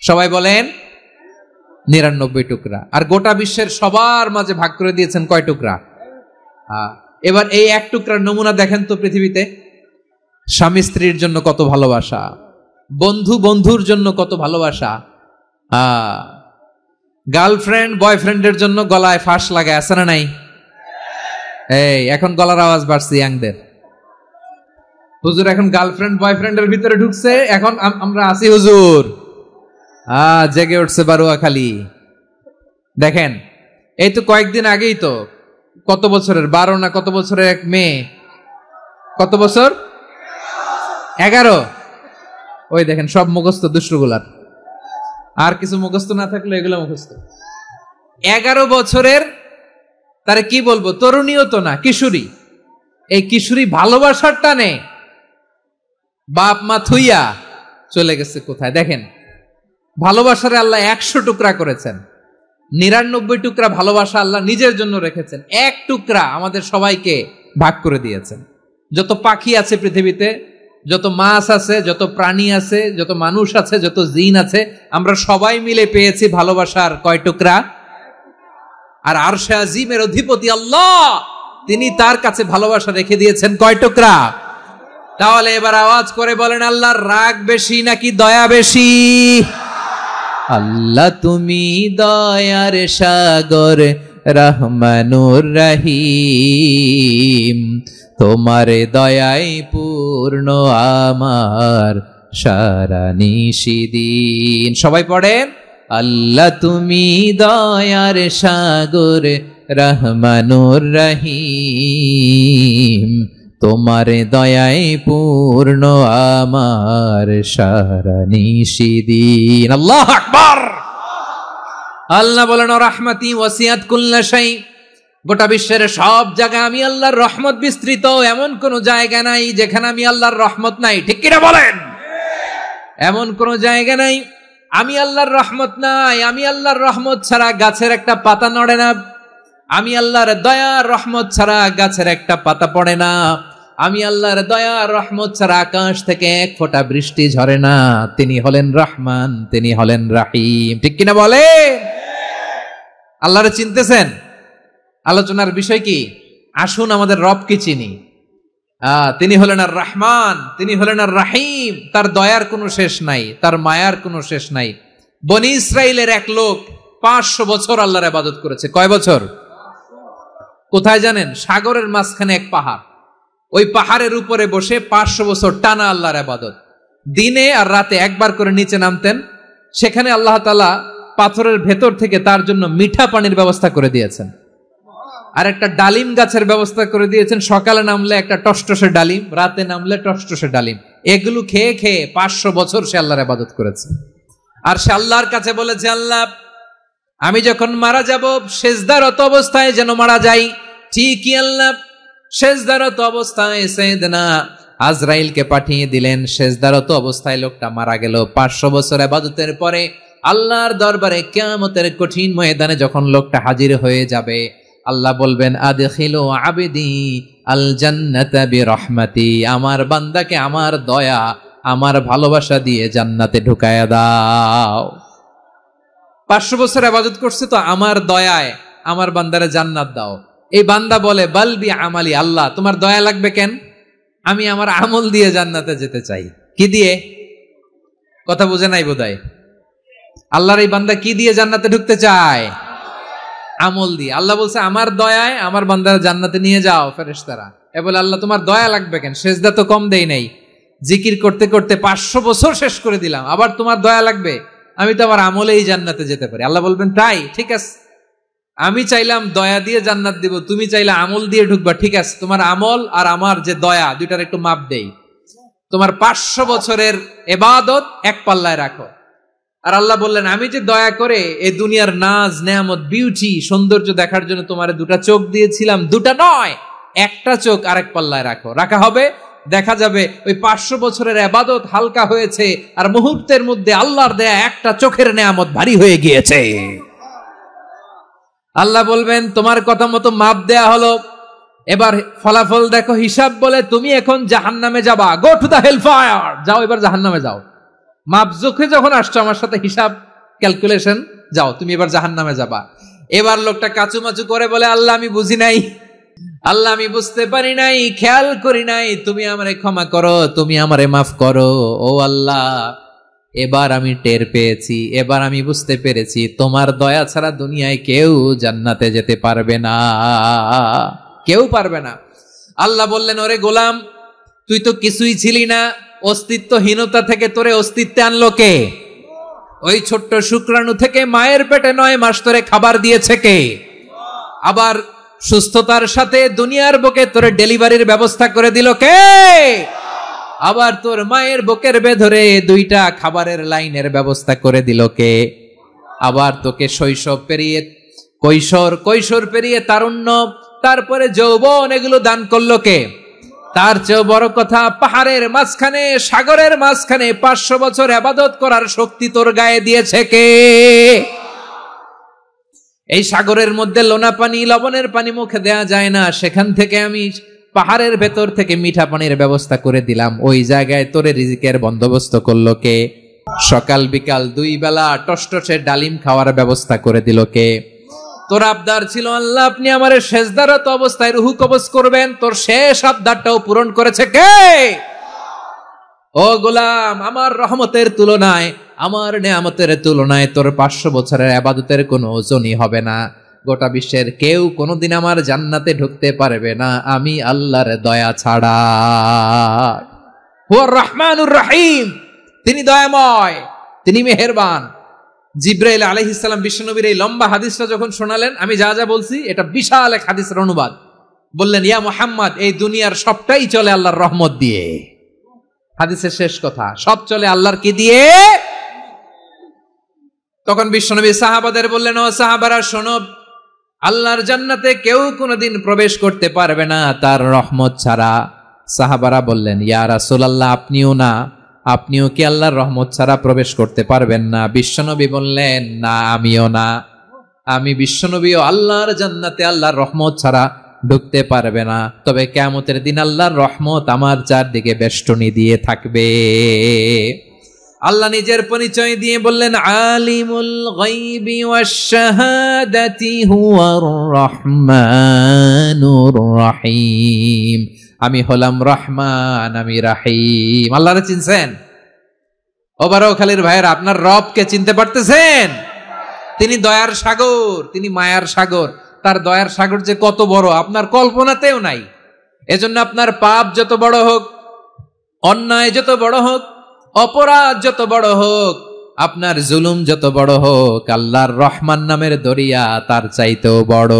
সবাই বলেন 99 টুকরা। আর গোটা বিশ্বের সবার মাঝে ভাগ করে দিয়েছেন কয় টুকরা? এবার এই 1 টুকরার নমুনা দেখেন তো পৃথিবীতে। স্বামী স্ত্রীর জন্য কত ভালোবাসা, বন্ধু বন্ধুর জন্য কত ভালোবাসা, গার্লফ্রেন্ড বয়ফ্রেন্ডের জন্য গলায় ফাঁস লাগায়, আছে না নাই? এই এখন গলার আওয়াজ বাড়ছে ইয়াংদের। হুজুর এখন গার্লফ্রেন্ড বয়ফ্রেন্ডের ভিতরে ঢুকছে, এখন আমরা আছি হুজুর। জেগে উঠছে বারুয়াখালী। দেখেন এই তো কয়েকদিন আগেই তো, কত বছরের 12 না কত বছরের এক মেয়ে, কত বছর? 11। ওই দেখেন সব মুখস্থ দুষ্টগুলার, আর কিছু মুখস্থ না থাকলে এগুলো মুখস্থ। 11 বছরের, তারে কি বলবো, তরুণীও তো না, কিশোরী। এই কিশোরী ভালোবাসার টানে বাপ মা থুইয়া চলে গেছে কোথায়? দেখেন ভালোবাসারে আল্লাহ 100 টুকরা করেছেন, 99 টুকরা ভালোবাসা আল্লাহ নিজের জন্য রেখেছেন, 1 টুকরা আমাদের সবাইকে ভাগ করে দিয়েছেন। যত পাখি আছে পৃথিবীতে, যত মাছ আছে, যত প্রাণী আছে, যত মানুষ আছে, যত জিন আছে, আমরা সবাই মিলে পেয়েছি ভালোবাসার কয় টুকরা? আর আরশে আজিমের অধিপতি আল্লাহ, তিনি তার কাছে ভালোবাসা রেখে দিয়েছেন কয় টুকরা? তাহলে এবার আওয়াজ করে বলেন, আল্লাহর রাগ বেশি নাকি দয়া বেশি? আল্লাহ তুমি দয়ার সাগর রহমানুর রহিম, তোমার দয়াই পূর্ণ আমার সারা নিশিদিন। সবাই পড়েন, আল্লাহ তুমি দয়ার সাগর রহমানুর রহিম, তোমার দয়াই পূর্ণ আমার সারা নিশিদিন। আল্লাহু আকবার। আল্লাহ বলেন রাহমাতি ওয়াসিয়াত কুল্লা শাই, গোটা বিশ্বের সব জায়গায় আমি আল্লাহর রহমত বিস্তৃত, এমন কোন জায়গা নাই যেখানে আমি আল্লাহর রহমত নাই। ঠিক কিনা বলেন? এমন কোন জায়গা নাই আমি আল্লাহর রহমত নাই। আমি আল্লাহর রহমত ছাড়া গাছের একটা পাতা নড়ে না, আমি আল্লাহর দয়ার রহমত ছাড়া গাছের একটা পাতা পড়ে না, আমি আল্লাহর দয়ার রহমত ছাড়া আকাশ থেকে 1 ফোঁটা বৃষ্টি ঝরে না। তিনি হলেন রহমান, তিনি হলেন রাহিম। ঠিক কিনা বলে? আল্লাহরে চিনতেছেন? আলোচনার বিষয় কি? আসুন আমাদের রবকে চিনি। তিনি হলেন আর রহমান, তিনি হলেন আর রাহিম। তার দয়ার কোনো শেষ নাই, তার মায়ার কোনো শেষ নাই। বনি ইসরাইলের এক লোক 500 বছর আল্লাহর ইবাদত করেছে। কয় বছর? কোথায় জানেন? সাগরের মাঝখানে এক পাহাড়, ওই পাহাড়ের উপরে বসে 500 বছর টানা আল্লাহর ইবাদত। দিনে আর রাতে একবার করে নিচে নামতেন। সেখানে আল্লাহ তাআলা পাথরের ভেতর থেকে তার জন্য মিঠা পানির ব্যবস্থা করে দিয়েছেন। আর একটা ডালিম গাছের ব্যবস্থা করে দিয়েছেন, সকালে নামলে একটা টসটসে ডালিম, রাতে নামলে টসটসে ডালিম। এগুলো খেয়ে খেয়ে 500 বছর সে আল্লাহর ইবাদত করেছে। আর সে আল্লাহর কাছে বলেছে, আল্লাহ আমি যখন মারা যাব সেজদারত অবস্থায় যেন মারা যাই। ঠিকই আল্লাহ সেজদারত অবস্থায় সাইয়েদনা আজরাইলকে পাঠিয়ে দিলেন। সেজদারত অবস্থায় লোকটা মারা গেল। 500 বছর ইবাদতের পরে আল্লাহর দরবারে কিয়ামতের কঠিন ময়দানে যখন লোকটা হাজির হয়ে যাবে, আল্লাহ বলবেন আদখিলু আবদি আল জান্নাতা বিরহমাতি, আমার বান্দাকে আমার দয়া আমার ভালোবাসা দিয়ে জান্নাতে ঢুকায়া দাও। 500 বছর ইবাদত করছে তো আমার দয়ায় আমার বান্দারে জান্নাত দাও। এই বান্দা বলে বালবি আমালি, আল্লাহ তোমার দয়া লাগবে কেন, আমি আমার আমল দিয়ে জান্নাতে যেতে চাই। কি দিয়ে? কথা বুঝে নাই বোধহয়। আল্লাহর এই বান্দা কি দিয়ে জান্নাতে ঢুকতে চায়? আমল দিয়ে। আল্লাহ বলছে আমার দয়ায় আমার বান্দারা জান্নাতে নিয়ে যাও। ফেরেশতারা এ বলে আল্লাহ তোমার দয়া লাগবে কেন, সেজদা তো কম দেই নাই, জিকির করতে করতে 500 বছর শেষ করে দিলাম, আবার তোমার দয়া লাগবে? আমি তো আমার আমলেই জান্নাতে যেতে পারি। আল্লাহ বলবেন তাই, ঠিক আছে, আমি চাইলাম দয়া দিয়ে জান্নাত দিব, তুমি চাইলে আমল দিয়ে ঢুকবা, ঠিক আছে, তোমার আমল আর আমার যে দয়া দুইটার একটু মাপ দেই। তোমার 500 বছরের ইবাদত এক পাল্লায় রাখো। আর আল্লাহ বললেন আমি যে দয়া করে এই দুনিয়ার নাজ নেয়ামত বিউটি সৌন্দর্য দেখার জন্য তোমারে দুটা চোখ দিয়েছিলাম, দুটা নয় একটা চোখ আরেক পাল্লায় রাখো। রাখা হবে, দেখা যাবে ওই 500 বছরের ইবাদত হালকা হয়েছে আর মুহূর্তের মধ্যে আল্লাহর দেয়া একটা চোখের নেয়ামত ভারী হয়ে গিয়েছে। আল্লাহ বলবেন তোমার কথা মতো মাপ দেয়া হলো, এবার ফলাফল দেখো, হিসাব বলে তুমি এখন জাহান্নামে যাবা, go to the hell fire, যাও এবার জাহান্নামে যাও। মাপ চোখে যখন আসছো আমার সাথে হিসাব ক্যালকুলেশন, যাও তুমি এবার জাহান্নামে যাবা। এবার লোকটা কাচুমাচু করে বলে আল্লাহ আমি বুঝি নাই, আল্লাহ আমি বুঝতে পারি নাই, খেয়াল করি নাই, তুমি আমারে ক্ষমা করো, তুমি আমারে মাফ করো। ও আল্লাহ এবার আমি টের পেয়েছি, এবার আমি বুঝতে পেরেছি তোমার দয়া ছাড়া দুনিয়ায় কেউ জান্নাতে যেতে পারবে না, কেউ পারবে না। আল্লাহ বললেন ওরে গোলাম তুই তো কিছুই ছিলি না, অস্তিত্বহীনতা থেকে তোরে অস্তিত্বে আনলো কে? ওই ছোট্ট শুক্রাণু থেকে মায়ের পেটে 9 মাস তোরে খাবার দিয়েছে কে? আবার সুস্থতার সাথে দুনিয়ার বুকে তোরে ডেলিভারির ব্যবস্থা করে দিল কে? আবার তোর মায়ের বুকের ভেতরে 2টা খাবারের লাইনের ব্যবস্থা করে দিল কে? আবার তোকে শৈশব পেরিয়ে কৈশোর পেরিয়ে তারুণ্য, তারপরে যৌবন, এগুলো দান করলো কে? তার চেয়েও বড় কথা, পাহাড়ের মাঝখানে সাগরের মাঝখানে 500 বছর ইবাদত করার শক্তি তোর গায়ে দিয়েছে কে? এই সাগরের মধ্যে লোনা পানি লবণের পানি মুখে দেয়া যায় না, সেখান থেকে আমি পাহাড়ের ভেতর থেকে মিঠা পানির ব্যবস্থা করে দিলাম, ওই জায়গায় তোরে রিজিকের বন্দোবস্ত করলো কে? সকাল বিকাল 2 বেলা টসটসে ডালিম খাওয়ার ব্যবস্থা করে দিল কে? তোর আবদার ছিল আল্লাহ আপনি আমারে সেজদারত অবস্থায় রুহু কবজ করবেন, তোর শেষ আবদারটাও পূরণ করেছে কে? ও গোলাম আমার রহমতের তুলনায়, আমার নেয়ামতের তুলনায় তোর 500 বছরের ইবাদতের কোনো ওজনই হবে না। গোটা বিশ্বের কেউ কোনোদিন আমার জান্নাতে ঢুকতে পারবে না আমি আল্লাহর দয়া ছাড়া। হুয়া রহমানুর রহিম, তিনি দয়াময়, তিনি মেহেরবান। জিব্রাইল আলাইহিস সালাম বিশ্বনবীর এই লম্বা হাদিসটা যখন শোনালেন, আমি যা যা বলছি এটা বিশাল এক হাদিসের অনুবাদ, বললেন ইয়া মুহাম্মদ এই দুনিয়ার সবটাই চলে আল্লাহর রহমত দিয়ে। হাদিসের শেষ কথা, সব চলে আল্লাহর কি দিয়ে? তখন বিশ্বনবী সাহাবাদের বললেন ও সাহাবারা শোনো, আল্লাহর জান্নাতে কেউ কোনোদিন প্রবেশ করতে পারবে না তার রহমত ছাড়া। সাহাবারা বললেন ইয়া রাসূলুল্লাহ আপনিও না, আপনিও কি আল্লাহর রহমত ছাড়া প্রবেশ করতে পারবেন না? বিশ্বনবী বললেন না আমিও না, আমি বিশ্বনবীও আল্লাহর জান্নাতে আল্লাহর রহমত ছাড়া ঢুকতে পারবে না, তবে কিয়ামতের দিন আল্লাহর রহমত আমার চারদিকে বেষ্টনী দিয়ে থাকবে। আল্লাহ নিজের পরিচয় দিয়ে বললেন আলিমুল গায়বি ওয়াশ শাহাদাতি হুয়ার রহমানুর রহিম, আমি হলাম রহমান, আমি রাহিম। আল্লাহরে চিনছেন? ও বারোখালীর ভাইয়েরা আপনার রবকে চিনতে পারতেছেন? তিনি দয়ার সাগর, তিনি মায়ার সাগর। তার দয়ার সাগর যে কত বড় আপনার কল্পনাতেও নাই। এজন্য আপনার পাপ যত বড় হোক, অন্যায় যত বড় হোক, অপরাধ যত বড় হোক, আপনার জুলুম যত বড় হোক, আল্লাহর রহমান নামের দরিয়া তার চাইতেও বড়।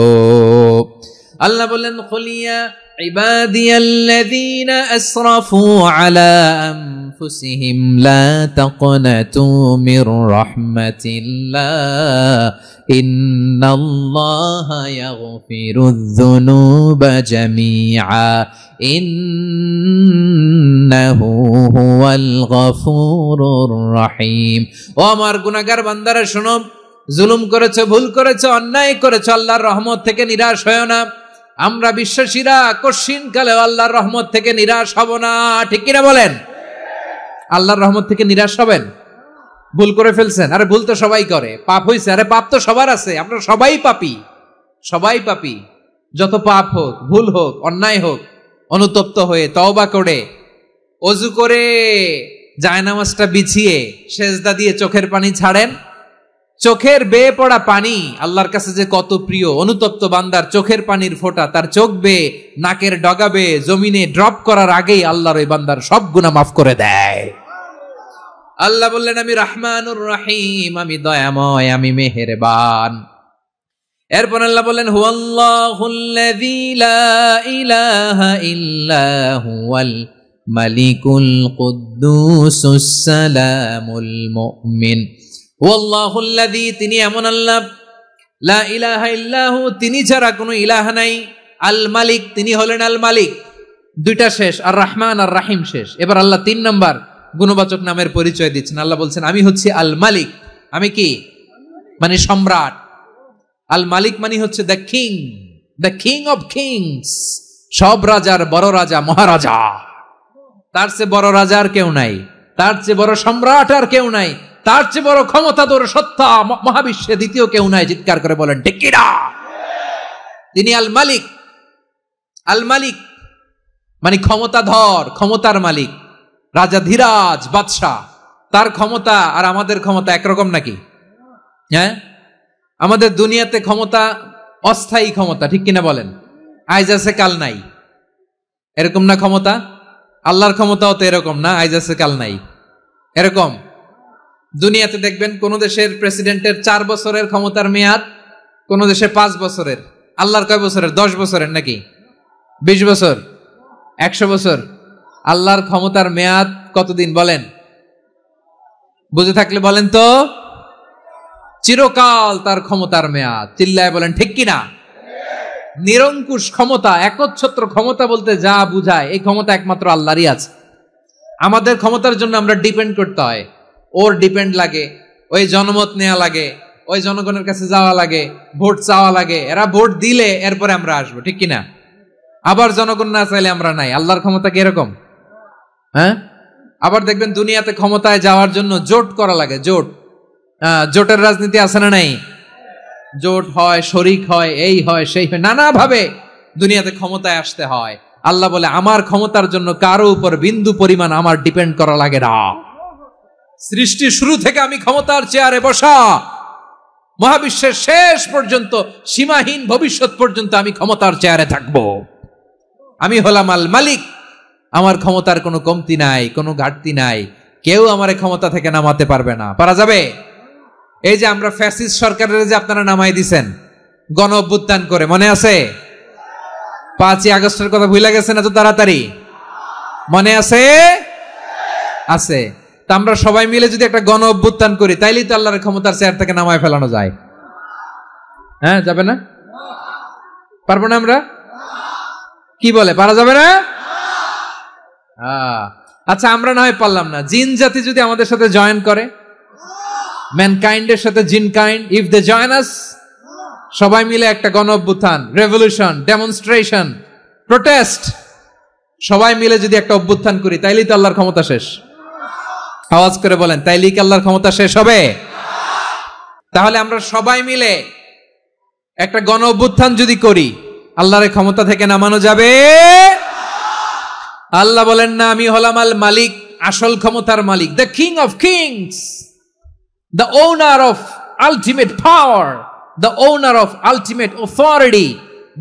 আল্লাহ বললেন কুলিয়া ইবাদিয়াল্লাযীনা আসরাফু আলা আনফুসিহিম লা তাকনাতু মির রাহমাতিল্লাহ ইন্নাল্লাহা ইয়াগফিরুয যুনুবা জামিআ ইন্নাহু হুয়াল গফুরুর রহিম। ও আমার গুনাহগার বান্দারা শোনো, জুলুম করেছো, ভুল করেছো, অন্যায় করেছো, আল্লাহর রহমত থেকে নিরাশ হয়ো না। আমরা বিশ্বাসীরা কশিন কালে আল্লাহর রহমত থেকে নিরাশ হব না, ঠিক কিনা বলেন? আল্লাহর রহমত থেকে নিরাশ হবেন? ভুল করে ফেলছেন, আরে ভুল তো সবাই করে, পাপ হইছে, আরে পাপ তো সবার আছে, আপনারা সবাই পাপী, সবাই পাপী। যত পাপ হোক, ভুল হোক, অন্যায় হোক, অনুতপ্ত হয়ে তওবা করে ওযু করে জায়নামাজটা বিছিয়ে সেজদা দিয়ে চোখের পানি ছাড়েন। চোখের বেয়ে পড়া পানি আল্লাহর কাছে যে কত প্রিয়। অনুতপ্ত বান্দার চোখের পানির ফোঁটা তার চোখ বেয়ে নাকের ডগা বেয়ে জমিনে ড্রপ করার আগেই আল্লাহর ওই বান্দার সব গুনাহ মাফ করে দেয়। আল্লাহ বললেন আমি রহমানুর রহিম, আমি দয়াময়, আমি মেহেরবান। এরপর আল্লাহ বললেন হুয়াল্লাহুল্লাযী লা ইলাহা ইল্লা হুয়াল মালিকুল কুদ্দুসুস সালামুল মুমিন। ওয়াল্লাহুল্লাযী, তিনি এমন আল্লাহ, লা ইলাহা ইল্লাহু, তিনি ছাড়া কোনো ইলাহ নাই, আল মালিক, তিনি হলেন আল মালিক। দুইটা শেষ, আর রহমান আর রাহিম শেষ। এবার আল্লাহ 3 নাম্বার গুণবাচক নামের পরিচয় দিচ্ছেন। আল্লাহ বলছেন আমি হচ্ছি আল মালিক। আমি কি? মানে সম্রাট। আল মালিক মানে হচ্ছে দ্য কিং অফ কিংস, সব রাজার বড় রাজা, মহারাজা। তার চেয়ে বড় রাজা আর কেউ নাই, তার চেয়ে বড় সম্রাট আর কেউ নাই, তার চেয়ে বড় ক্ষমতাধর সত্তা মহাবিশ্বে দ্বিতীয় কেউ নাই। চিৎকার করে বলেন ঠিক কিনা? তিনি আল মালিক। আল মালিক মানে ক্ষমতাধর, ক্ষমতার মালিক, রাজা ধীরাজ বাদশাহ। তার ক্ষমতা আর আমাদের ক্ষমতা একরকম নাকি? হ্যাঁ, আমাদের দুনিয়াতে ক্ষমতা অস্থায়ী ক্ষমতা, ঠিক কিনা বলেন? আইজ আছে কাল নাই, এরকম না ক্ষমতা? আল্লাহর ক্ষমতাও তো এরকম না, আইজ আছে কাল নাই এরকম। দুনিয়াতে দেখবেন কোন দেশের প্রেসিডেন্টের 4 বছরের ক্ষমতার মেয়াদ, কোন দেশে 5 বছরের। আল্লাহর কয় বছরের? 10 বছরের নাকি 20 বছর, 100 বছর? আল্লাহর ক্ষমতার মেয়াদ কতদিন বলেন? বুঝে থাকলে বলেন তো। চিরকাল তার ক্ষমতার মেয়াদ। চিল্লায় বলেন ঠিক কিনা? নিরঙ্কুশ ক্ষমতা, একচ্ছত্র ক্ষমতা বলতে যা বুঝায়, এই ক্ষমতা একমাত্র আল্লাহরই আছে। আমাদের ক্ষমতার জন্য আমরা ডিপেন্ড করতে হয়, ওর ডিপেন্ড লাগে, ওই জনমত নেওয়া লাগে, ওই জনগণের কাছে যাওয়া লাগে, ভোট চাওয়া লাগে, এরা ভোট দিলে এরপরে আমরা আসবো, ঠিক কিনা? আবার জনগণ না চাইলে আমরা নাই। আল্লাহর ক্ষমতা কি এরকম? হ্যাঁ, আবার দেখবেন দুনিয়াতে ক্ষমতায় যাওয়ার জন্য জোট করা লাগে। জোটের রাজনীতি আছে না নাই? জোট হয়, শরিক হয়, এই হয়, সেই হয়, নানা ভাবে দুনিয়াতে ক্ষমতায় আসতে হয়। আল্লাহ বলে আমার ক্ষমতার জন্য কারো উপর বিন্দু পরিমাণ আমার ডিপেন্ড করা লাগে না। সৃষ্টি শুরু থেকে আমি ক্ষমতার চেয়ারে বসা, মহাবিশ্বের শেষ পর্যন্ত, সীমাহীন ভবিষ্যৎ পর্যন্ত আমি ক্ষমতার চেয়ারে থাকব। আমি হলাম আল মালিক। আমার ক্ষমতার কোনো কমতি নাই, কোনো ঘাটতি নাই। কেউ আমার ক্ষমতা থেকে নামাতে পারবে না। পারা যাবে? এই যে আমরা ফ্যাসিস্ট সরকারের যে আপনারা নামাই দিছেন গণ অভ্যুত্থান করে, মনে আছে? 5ই আগস্টের কথা ভুলে গেছেন এত তাড়াতাড়ি? মনে আছে? আছে। তা আমরা সবাই মিলে যদি একটা গণ অভ্যুত্থান করি, তাইলেই তো আল্লাহর ক্ষমতার চেয়ার থেকে নামায় ফেলানো যায়। হ্যাঁ, যাবে না? পারবো না আমরা? কি বলে, পারা যাবে না? আচ্ছা, আমরা না হয় পারলাম না, জিন জাতি যদি আমাদের সাথে জয়েন করে, ম্যানকাইন্ডের সাথে জিনকাইন্ড, ইফ দে জয়েন আস, সবাই মিলে একটা গণ অভ্যুত্থান, রেভলিউশন, ডেমনস্ট্রেশন, প্রোটেস্ট, সবাই মিলে যদি একটা অভ্যুত্থান করি, তাইলেই তো আল্লাহর ক্ষমতা শেষ। আওয়াজ করে বলেন, তাইলেই কি আল্লাহর ক্ষমতা শেষ হবে? তাহলে আমরা সবাই মিলে একটা গণ অভ্যুত্থান যদি করি, আল্লাহর ক্ষমতা থেকে নামানো যাবে? আল্লাহ বলেন না, আমি হলাম আল মালিক, আসল ক্ষমতার মালিক, the king of kings, the owner of ultimate power, the owner of ultimate authority,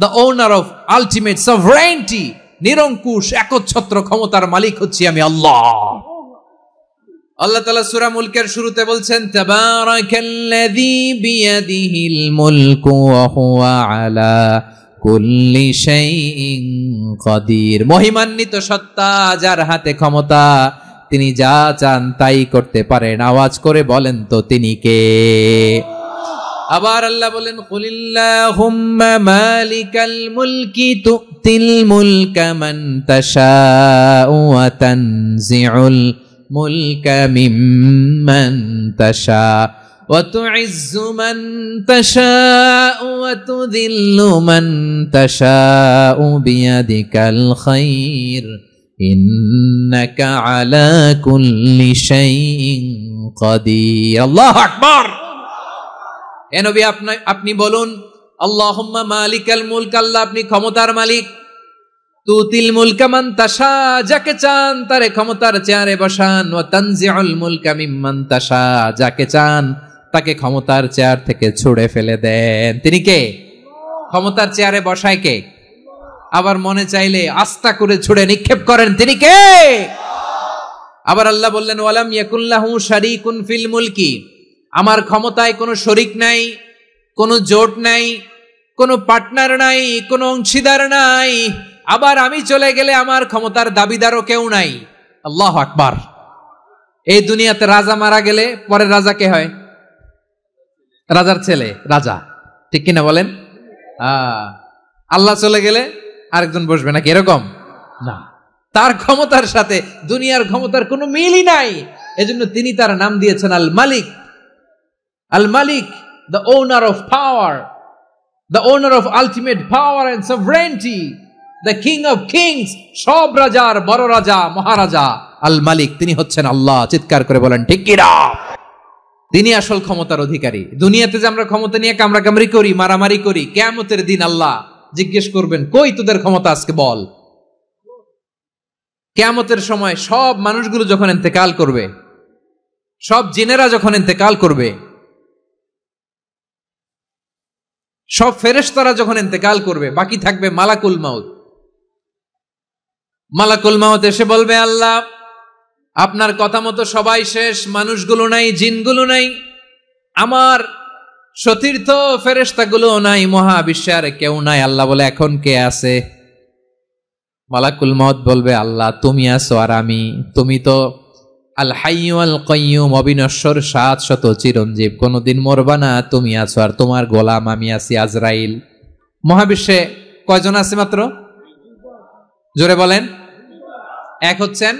the owner of ultimate sovereignty, নিরঙ্কুশ একচ্ছত্র ক্ষমতার মালিক হচ্ছি আমি আল্লাহ। আল্লাহ তাআলা সূরা মুলকের শুরুতে বলছেন, তাবারাকাল্লাযী বিয়াদিহিল মুলকু ওয়া হুয়া আলা কুল্লি শাইইন কাদির। মহিমান্বিত সত্তা, যার হাতে ক্ষমতা, তিনি যা চান তাই করতে পারেন। আওয়াজ করে বলেন তো তিনি কে? আবার আল্লাহ বলেন, কুলিল্লাহুম্মা মালিকাল মুলকি তুতিল মুলকা মান তাশাউ ওয়া তানজিউল মুলকা মিম্মান তাশা ওয়া তুইজ্জু মান তাশাউ ওয়া তুযিল্লু মান তাশাউ বিয়াদিকাল খায়র ইন্নাকা আলা কুল্লি শাইইন কাদির। আল্লাহু আকবার। এ নবী, আপনি বলুন, আল্লাহুম্মা মালিকাল মুলক, আল্লাহ আপনি ক্ষমতার মালিক। তুতিল মুলকা মান তাশা, যাকে চান তারে ক্ষমতার চেয়ারে বসান। ওয়া তানজিউল মুলকা মিম্মান তাশা, যাকে চান তাকে ক্ষমতার চেয়ার থেকে ছুড়ে ফেলে দেন। তিনি কে? ক্ষমতার চেয়ারে বসায় কে? আবার মনে চাইলে আস্থা করে ছুড়ে নিক্ষেপ করেন, তিনি কে? আবার আল্লাহ বললেন, ওয়ালাম ইয়াকুল্লাহু শারীকুন ফিল মুলকি, আমার ক্ষমতায় কোনো শরিক নাই, কোনো জোট নাই, কোনো পার্টনার নাই, কোনো অংশীদার নাই। আবার আমি চলে গেলে আমার ক্ষমতার দাবিদারও কেউ নাই। আল্লাহু আকবার। এই দুনিয়াতে রাজা মারা গেলে পরে রাজা কে হয়? রাজার ছেলে রাজা, ঠিক কিনা বলেন? আল্লাহ চলে গেলে আরেকজন বসবে নাকি? এরকম না, তার ক্ষমতার সাথে দুনিয়ার ক্ষমতার কোনো মিলই নাই। এজন্য তিনি তার নাম দিয়েছেন আল মালিক। আল মালিক, the owner of power, the owner of ultimate power and sovereignty, the king of kings, সব রাজার বড় রাজা, মহারাজা আল মালিক, তিনি হচ্ছেন আল্লাহ। চিৎকার করে বলেন ঠিক কি না? তিনি আসল ক্ষমতার অধিকারী। দুনিয়াতে যে আমরা ক্ষমতা নিয়ে কামড়াকামড়ি করি, মারামারি করি, কিয়ামতের দিন আল্লাহ জিজ্ঞেস করবেন, কই তোদের ক্ষমতা, আজকে বল। কিয়ামতের সময় সব মানুষগুলো যখন ইন্তেকাল করবে, সব জিনেরা যখন ইন্তেকাল করবে, সব ফেরেশতারা যখন ইন্তেকাল করবে, বাকি থাকবে মালাকুল মাউত। মালাকুল মাউত এসে বলবে, আল্লাহ আপনার কথা মতো সবাই শেষ, মানুষগুলো নাই, জিনগুলো নাই, আমার সতীর্থ ফেরেশতাগুলো নাই, মহাবিশ্বে আর কেউ নাই। আল্লাহ বলে, এখন কে আছে? মালাকুল মাউত বলবে, আল্লাহ তুমি আছো আর আমি। তুমি তো আল হাইয়্যু আল কাইয়্যুম, অবিনশ্বর, শাশ্বত, চিরঞ্জীব, কোনদিন মরবা না, তুমি আছো আর তোমার গোলাম আমি আছি আজরাইল। মহাবিশ্বে কয়জন আছে মাত্র? জোরে বলেন। এক হচ্ছেন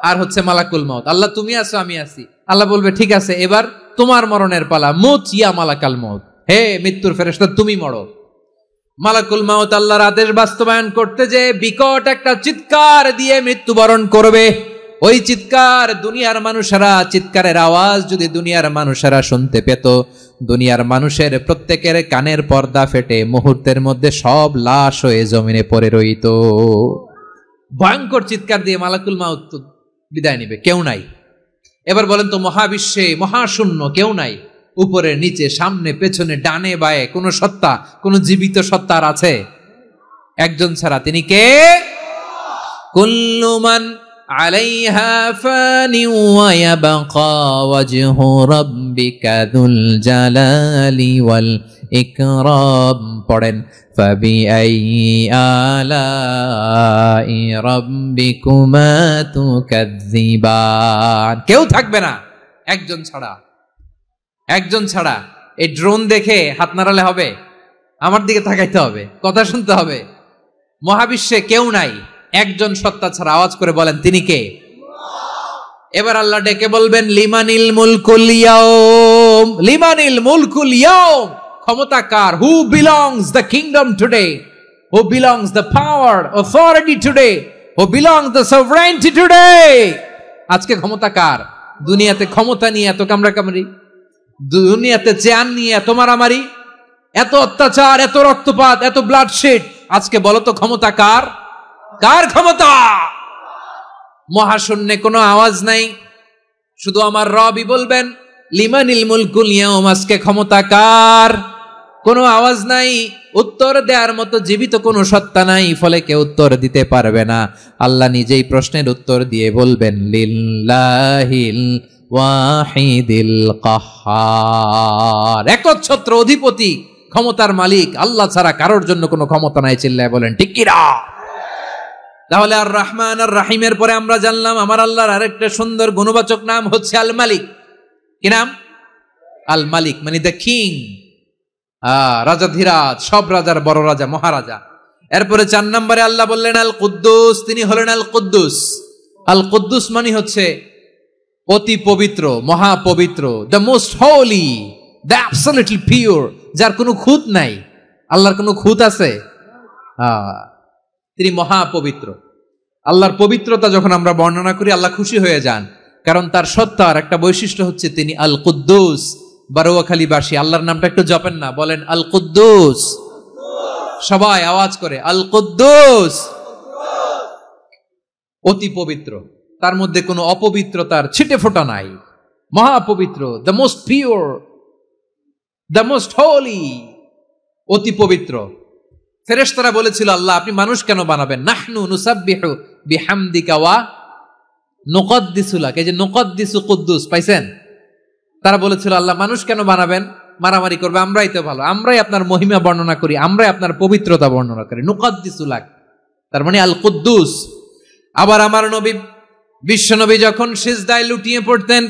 আর হচ্ছে মালাকুল মাউত। আল্লাহ তুমি আছো আমি আছি। আল্লাহ বলবে, ঠিক আছে, এবার তোমার মরণের পালা, মুত ইয়া মালাকাল মাউত, হে মৃত্যুর ফেরেশতা তুমি মরো। মালাকুল মাউত আল্লাহর আদেশ বাস্তবায়ন করতে যে বিকট একটা চিৎকার দিয়ে মৃত্যুবরণ করবে। ওই চিৎকার দুনিয়ার মানুষেরা, চিৎকারের আওয়াজ যদি দুনিয়ার মানুষেরা শুনতে পেত, দুনিয়ার মানুষের প্রত্যেকের কানের পর্দা ফেটে মুহূর্তের মধ্যে সব লাশ হয়ে জমিনে পড়ে রইত। ভয়ঙ্কর চিৎকার দিয়ে মালাকুল মাউত বিদায় নিবে, কেউ নাই। এবার বলেন তো, মহাবিশ্বে মহাশূন্য, কেউ নাই, উপরে নিচে সামনে পেছনে ডানে বায়ে কোন সত্তা, কোন জীবিত সত্তার আছে? একজন ছাড়া, তিনি কে? কুল্লু মান আলাইহা ফানি ওয়া ইয়াবকা ওয়াজহু রাব্বিকা যুল জালালি ওয়াল ইকরাম। পড়েন, ফাবিআইয়ি আলাই রাব্বিকুমা তুকাযযিবান। কেউ থাকবে না একজন ছাড়া, একজন ছাড়া। এই ড্রোন দেখে হাত নাড়ালে হবে? আমার দিকে তাকাইতে হবে, কথা শুনতে হবে। মহাবিশ্বে কেউ নাই, একজন সত্তা ছাড়া। আওয়াজ করে বলেন, তিনি কে? এবার আল্লাহ ডেকে বলবেন, লিমানিল মুলকুল ইয়াউম, লিমানিল মুলকুল ইয়াউম, ক্ষমতা কার? Who belongs the kingdom today, who belongs the power authority today, who belongs the sovereignty today. আজকে ক্ষমতা কার? দুনিয়াতে ক্ষমতা নিয়ে এত কামড়াকামড়ি, দুনিয়াতে চেয়ার নিয়ে এত মারামারি, এত অত্যাচার, এত রক্তপাত, এত ব্লাডশেড, আজকে বলো তো ক্ষমতা কার? কার ক্ষমতা? মহাশূন্যে কোনো আওয়াজ নাই, শুধু আমার রবই বলবেন, লিমানিল মুলকুল ইয়াউম, আজকে ক্ষমতা কার? কোনো আওয়াজ নাই, উত্তর দেওয়ার মতো জীবিত কোনো সত্তা নাই, ফলে কেউ উত্তর দিতে পারবে না। আল্লাহ নিজেই প্রশ্নের উত্তর দিয়ে বলবেন, লিল্লাহিল ওয়াহিদিল কাহ্হার, একচ্ছত্র অধিপতি, ক্ষমতার মালিক আল্লাহ ছাড়া কারোর জন্য কোনো ক্ষমতা নাই, চিল্লায় বলেন ঠিক কি না? তাহলে আর রহমান আর রাহিমের পরে আমরা জানলাম আমার আল্লাহর আরেকটা সুন্দর গুণবাচক নাম হচ্ছে আল মালিক। কি নাম? আল মালিক, মানে দ্য কিং, রাজাধিরাজ, সব রাজার বড় রাজা, মহারাজা। এরপরে 4 নম্বরে আল্লাহ বললেন আল কুদ্দুস, তিনি হলেন আল কুদ্দুস। আল কুদ্দুস মানে হচ্ছে অতি পবিত্র, মহাপবিত্র, the most holy, the absolutely pure, যার কোনো খুঁত নাই। আল্লাহর কোনো খুঁত আছে? তিনি মহাপবিত্র। আল্লাহর পবিত্রতা যখন আমরা বর্ণনা করি আল্লাহ খুশি হয়ে যান, কারণ তার সত্তার একটা বৈশিষ্ট্য হচ্ছে তিনি আল কুদ্দুস। বারোয়াখালীবাসী আল্লাহর নামটা একটু জপেন না, বলেন আল কুদ্দুস, সবাই আওয়াজ করে আল কুদ্দুস। অতি পবিত্র, তার মধ্যে কোনো অপবিত্রতার ছিটে ফোঁটা নাই, মহাপবিত্র, the most pure, the most holy, অতি পবিত্র। ফেরেশতারা বলেছিল আল্লাহ আপনি মানুষ কেন বানাবেন? নাহনু নুসাব্বিহু বিহামদিকা ওয়া নুকদ্দিসু লাক, এই যে নুকদ্দিসু কুদ্দুস পাইছেন? তারা বলেছিল আল্লাহ মানুষ কেন বানাবেন, মারামারি করবে, আমরাই তো ভালো, আমরাই আপনার মহিমা বর্ণনা করি, আমরাই আপনার পবিত্রতা বর্ণনা করি। নুকদ্দিসু লাক তার মানে আল কুদ্দুস। আবার আমার নবী বিশ্ব নবী যখন সিজদায় লুটিয়ে পড়তেন,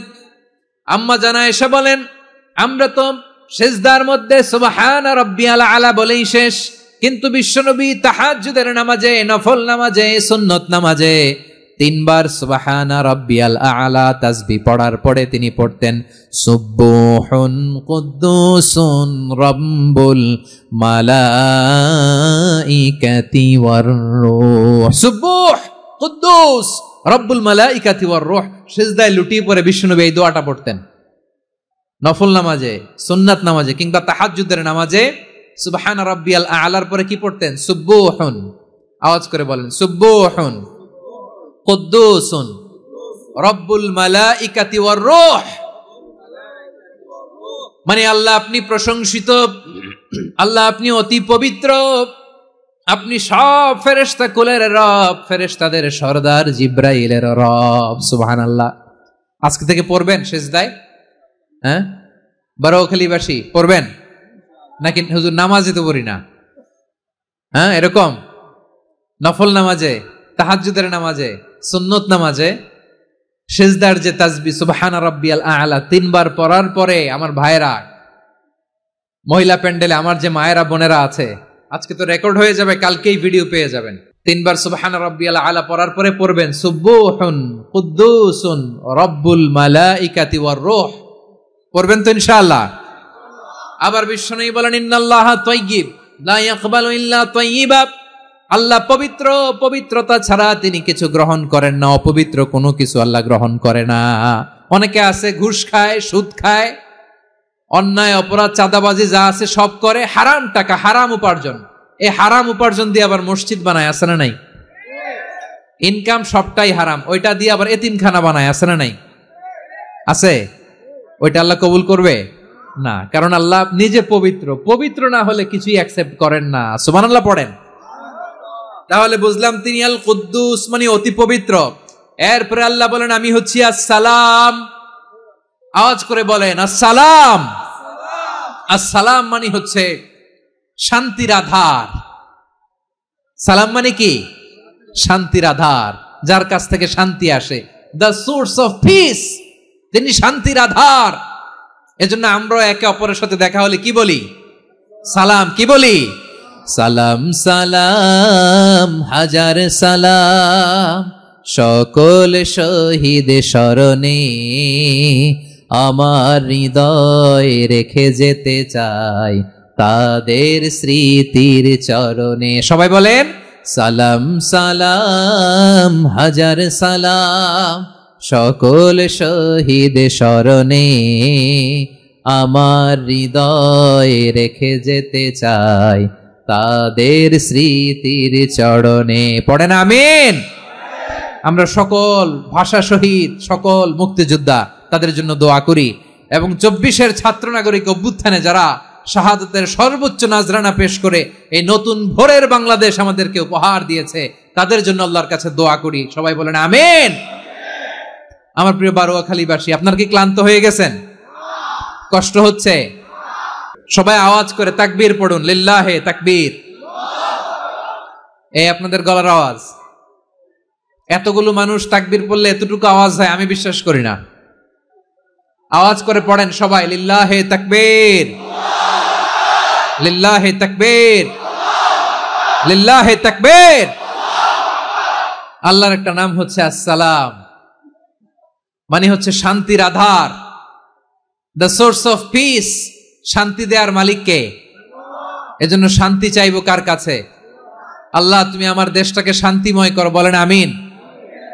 আম্মা জানা এসে বলেন আমরা তো সিজদার মধ্যে সুবহান রাব্বিয়াল আলা বলেই শেষ, কিন্তু বিশ্বনবী তাহাজ্জুদের নামাজে, নফল নামাজে, সুন্নত নামাজে 3 বার সুবহানা রাব্বিয়াল আলা তাসবিহ পড়ার পরে তিনি পড়তেন সুবহুন কুদ্দুসুন রাব্বুল মালাইকাতি ওয়ার রূহ। সুবহ কুদ্দুস রব্বুল মালাইকাতি ওয়ার রূহ। সিজদায় লুটিয়ে পড়ে বিশ্বনবী এই দোয়াটা পড়তেন। নফল নামাজে, সুন্নাত নামাজে কিংবা তাহাজ্জুদের নামাজে সুবহানা রাব্বিয়াল আলার পরে কি পড়তেন? সুবহুন, আওয়াজ করে বলেন সুবহুন কুদ্দুসুন রব্বুল মালাইকাতি ওয়ার রূহ। মানে আল্লাহ আপনি প্রশংসিত, আল্লাহ আপনি অতি পবিত্র, আপনি সব ফেরেশতা কুলের রব, ফেরেশতাদের সরদার জিব্রাইলের রব। সুবহানাল্লাহ। আজকে থেকে পড়বেন সিজদায়? হ্যাঁ, বারোয়াখালীবাসী পড়বেন নাকি? হুজুর নামাজে তো পড়ি না। হ্যাঁ, এরকম নফল নামাজে, তাহাজ্জুদের নামাজে, সুন্নত নামাজে সিজদার যে তাসবিহ সুবহান রাব্বিয়াল আলা 3 বার পড়ার পরে আমার ভাইরা, মহিলা প্যান্ডেলে আমার যে মায়েরা বোনেরা আছে, আজকে তো রেকর্ড হয়ে যাবে, কালকেই ভিডিও পেয়ে যাবেন। 3 বার সুবহান রাব্বিয়াল আলা পড়ার পরে পড়বেন সুবহুন কুদ্দুসুন রব্বুল মালাইকাতি ওয়ার রূহ। পড়বেন তো ইনশাআল্লাহ? আবার বিশ্বনবী বলেন ইন্নাল্লাহা তাইয়্যিব লা ইয়াকবালু ইল্লা তাইয়্যিবা, আল্লাহ পবিত্র, পবিত্রতা ছাড়া তিনি কিছু গ্রহণ করেন না, অপবিত্র কোনো কিছু আল্লাহ গ্রহণ করে না। অনেকে আছে ঘুষ খায়, সুদ খায়, অন্যায় অপরাধ চাঁদাবাজি যা আছে সব করে, হারাম টাকা, হারাম উপার্জন। এই হারাম উপার্জন দিয়ে আবার মসজিদ বানায়, আছে না নাই? ইনকাম সবটাই হারাম, ওইটা দিয়ে আবার এতিমখানা বানায়, আছে না নাই? আছে। ওইটা আল্লাহ কবুল করবে না, কারণ আল্লাহ নিজে পবিত্র, পবিত্র না হলে কিছুই অ্যাকসেপ্ট করেন না। সুবহানাল্লাহ পড়েন। তাহলে বুঝলাম তিনি আল কুদ্দুস মানে অতি পবিত্র। এরপরে আল্লাহ বলেন আমি হচ্ছি আসসালাম। আওয়াজ করে বলেন আসসালাম। আসসালাম মানে হচ্ছে শান্তির আধার। সালাম মানে কি? শান্তির আধার, যার কাছ থেকে শান্তি আসে, দ্য সোর্স অফ পিস। তিনি শান্তির আধার। এজন্য আমরা একে অপরের সাথে দেখা হলে কি বলি? সালাম। কি বলি? সালাম সালাম হাজার সালাম সকল শহীদ স্মরণে আমার হৃদয় রেখে যেতে চাই তাদের স্মৃতির চরণে। সবাই বলেন সালাম সালাম হাজার সালাম সকল শহীদ স্মরণে আমার হৃদয় রেখে যেতে চাই তাদের স্মৃতির চরণে। পড়েন আমিন। আমরা সকল ভাষা শহীদ, সকল মুক্তিযোদ্ধা, তাদের জন্য দোয়া করি এবং 24-এর ছাত্র নাগরিক অভ্যুত্থানে যারা শাহাদাতের সর্বোচ্চ নাজরানা পেশ করে এই নতুন ভোরের বাংলাদেশ আমাদেরকে উপহার দিয়েছে, তাদের জন্য আল্লাহর কাছে দোয়া করি। সবাই বলেন আমিন। আমার প্রিয় বারোয়াখালীবাসী, আপনার কি ক্লান্ত হয়ে গেছেন? কষ্ট হচ্ছে? সবাই আওয়াজ করে তাকবীর পড়ুন, লিল্লাহে তাকবীর। এই আপনাদের গলার আওয়াজ। এতগুলো মানুষ তাকবীর পড়লে এতটুকু আওয়াজ হয় আমি বিশ্বাস করি না। আওয়াজ করে পড়েন সবাই, লিল্লাহে তাকবীর, লিল্লাহে তাকবীর, লিল্লাহে তাকবীর। আল্লাহর একটা নাম হচ্ছে আসসালাম, মানে হচ্ছে শান্তির আধার, দ্য সোর্স অফ পিস। শান্তি দেওয়ার মালিক কে? এজন্য শান্তি চাইবো কার কাছে? আল্লাহ তুমি আমার দেশটাকে শান্তিময় করো, বলেন আমিন।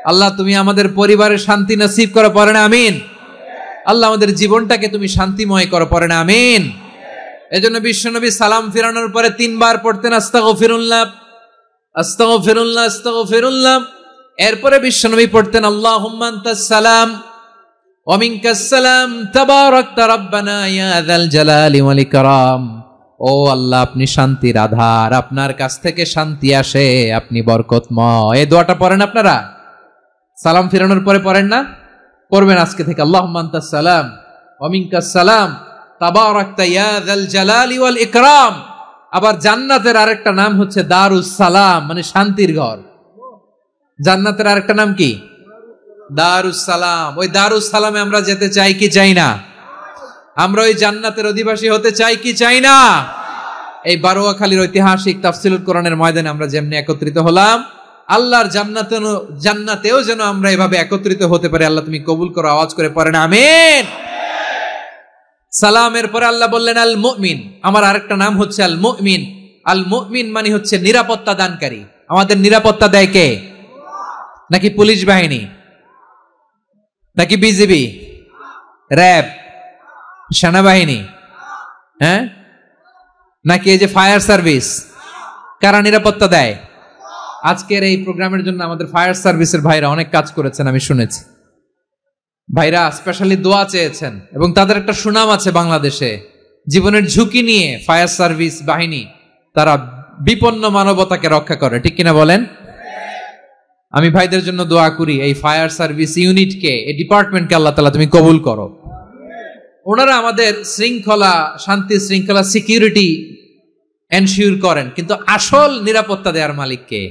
আল্লাহ তুমি আমাদের পরিবারের শান্তি নসিব করো, পড়েন আমিন। আল্লাহ আমাদের জীবনটাকে তুমি শান্তিময় করো, পড়েন আমিন। এজন্য বিশ্বনবী সালাম ফিরানোর পরে 3 বার পড়তেন আস্তাগফিরুল্লাহ, আস্তাগফিরুল্লাহ, আস্তাগফিরুল্লাহ। এরপরে বিশ্বনবী পড়তেন আল্লাহুম্মা আনতাস সালাম ওয়া মিনকাস সালাম তাবারাকতা রাব্বানা ইয়া যাল জালালি ওয়াল ইকরাম। ও আল্লাহ আপনি শান্তির আধার, আপনার কাছ থেকে শান্তি আসে, আপনি বরকতময়। এই দোয়াটা পড়েন আপনারা সালাম ফিরানোর পরে, পড়েন না? পড়বেন আজকে থেকে, আল্লাহুম্মা আনতাস সালাম ওয়া মিনকাস সালাম তাবারাকতা ইয়া যাল জালালি ওয়াল ইকরাম। আবার জান্নাতের আরেকটা নাম হচ্ছে দারুস সালাম, মানে শান্তির ঘর। জান্নাতের আরেকটা নাম কি? দারুস সালাম। ওই দারুস সালামে আমরা যেতে চাই কি চাই না? আমরা ওই জান্নাতের অধিবাসী হতে চাই কি চাই না? এই বারোয়াখালীর ঐতিহাসিক তাফসীরুল কোরআনের ময়দানে আমরা যেমনি একত্রিত হলাম, আল্লাহর জান্নাতেও যেন আমরা এভাবে একত্রিত হতে পারি। আল্লাহ তুমি কবুল করো, আওয়াজ করে পড়েন আমিন। সালামের পরে আল্লাহ বললেন আল মুমিন। আমার আরেকটা নাম হচ্ছে আল মুমিন। আল মুমিন মানে হচ্ছে নিরাপত্তা দানকারী। আমাদের নিরাপত্তা দেয় কে? নাকি পুলিশ বাহিনী, নাকি বিজিবি, র্যাব, সেনাবাহিনী, হ্যাঁ, নাকি এই যে ফায়ার সার্ভিস? কারা নিরাপত্তা দেয়? আজকের এই প্রোগ্রামের জন্য আমাদের ফায়ার সার্ভিসের ভাইরা অনেক কাজ করেছেন, আমি শুনেছি। ভাইরা স্পেশালি দোয়া চেয়েছেন এবং তাদের একটা সুনাম আছে বাংলাদেশে। জীবনের ঝুঁকি নিয়ে ফায়ার সার্ভিস বাহিনী তারা বিপন্ন মানবতাকে রক্ষা করে, ঠিক কিনা বলেন? আমি ভাইদের জন্য দোয়া করি, এই ফায়ার সার্ভিস ইউনিটকে, এই ডিপার্টমেন্টকে আল্লাহ তাআলা তুমি কবুল করো। ওনারা আমাদের শৃঙ্খলা, শান্তি শৃঙ্খলা, সিকিউরিটি এনশিওর করেন, কিন্তু আসল নিরাপত্তা দেওয়ার মালিক কে?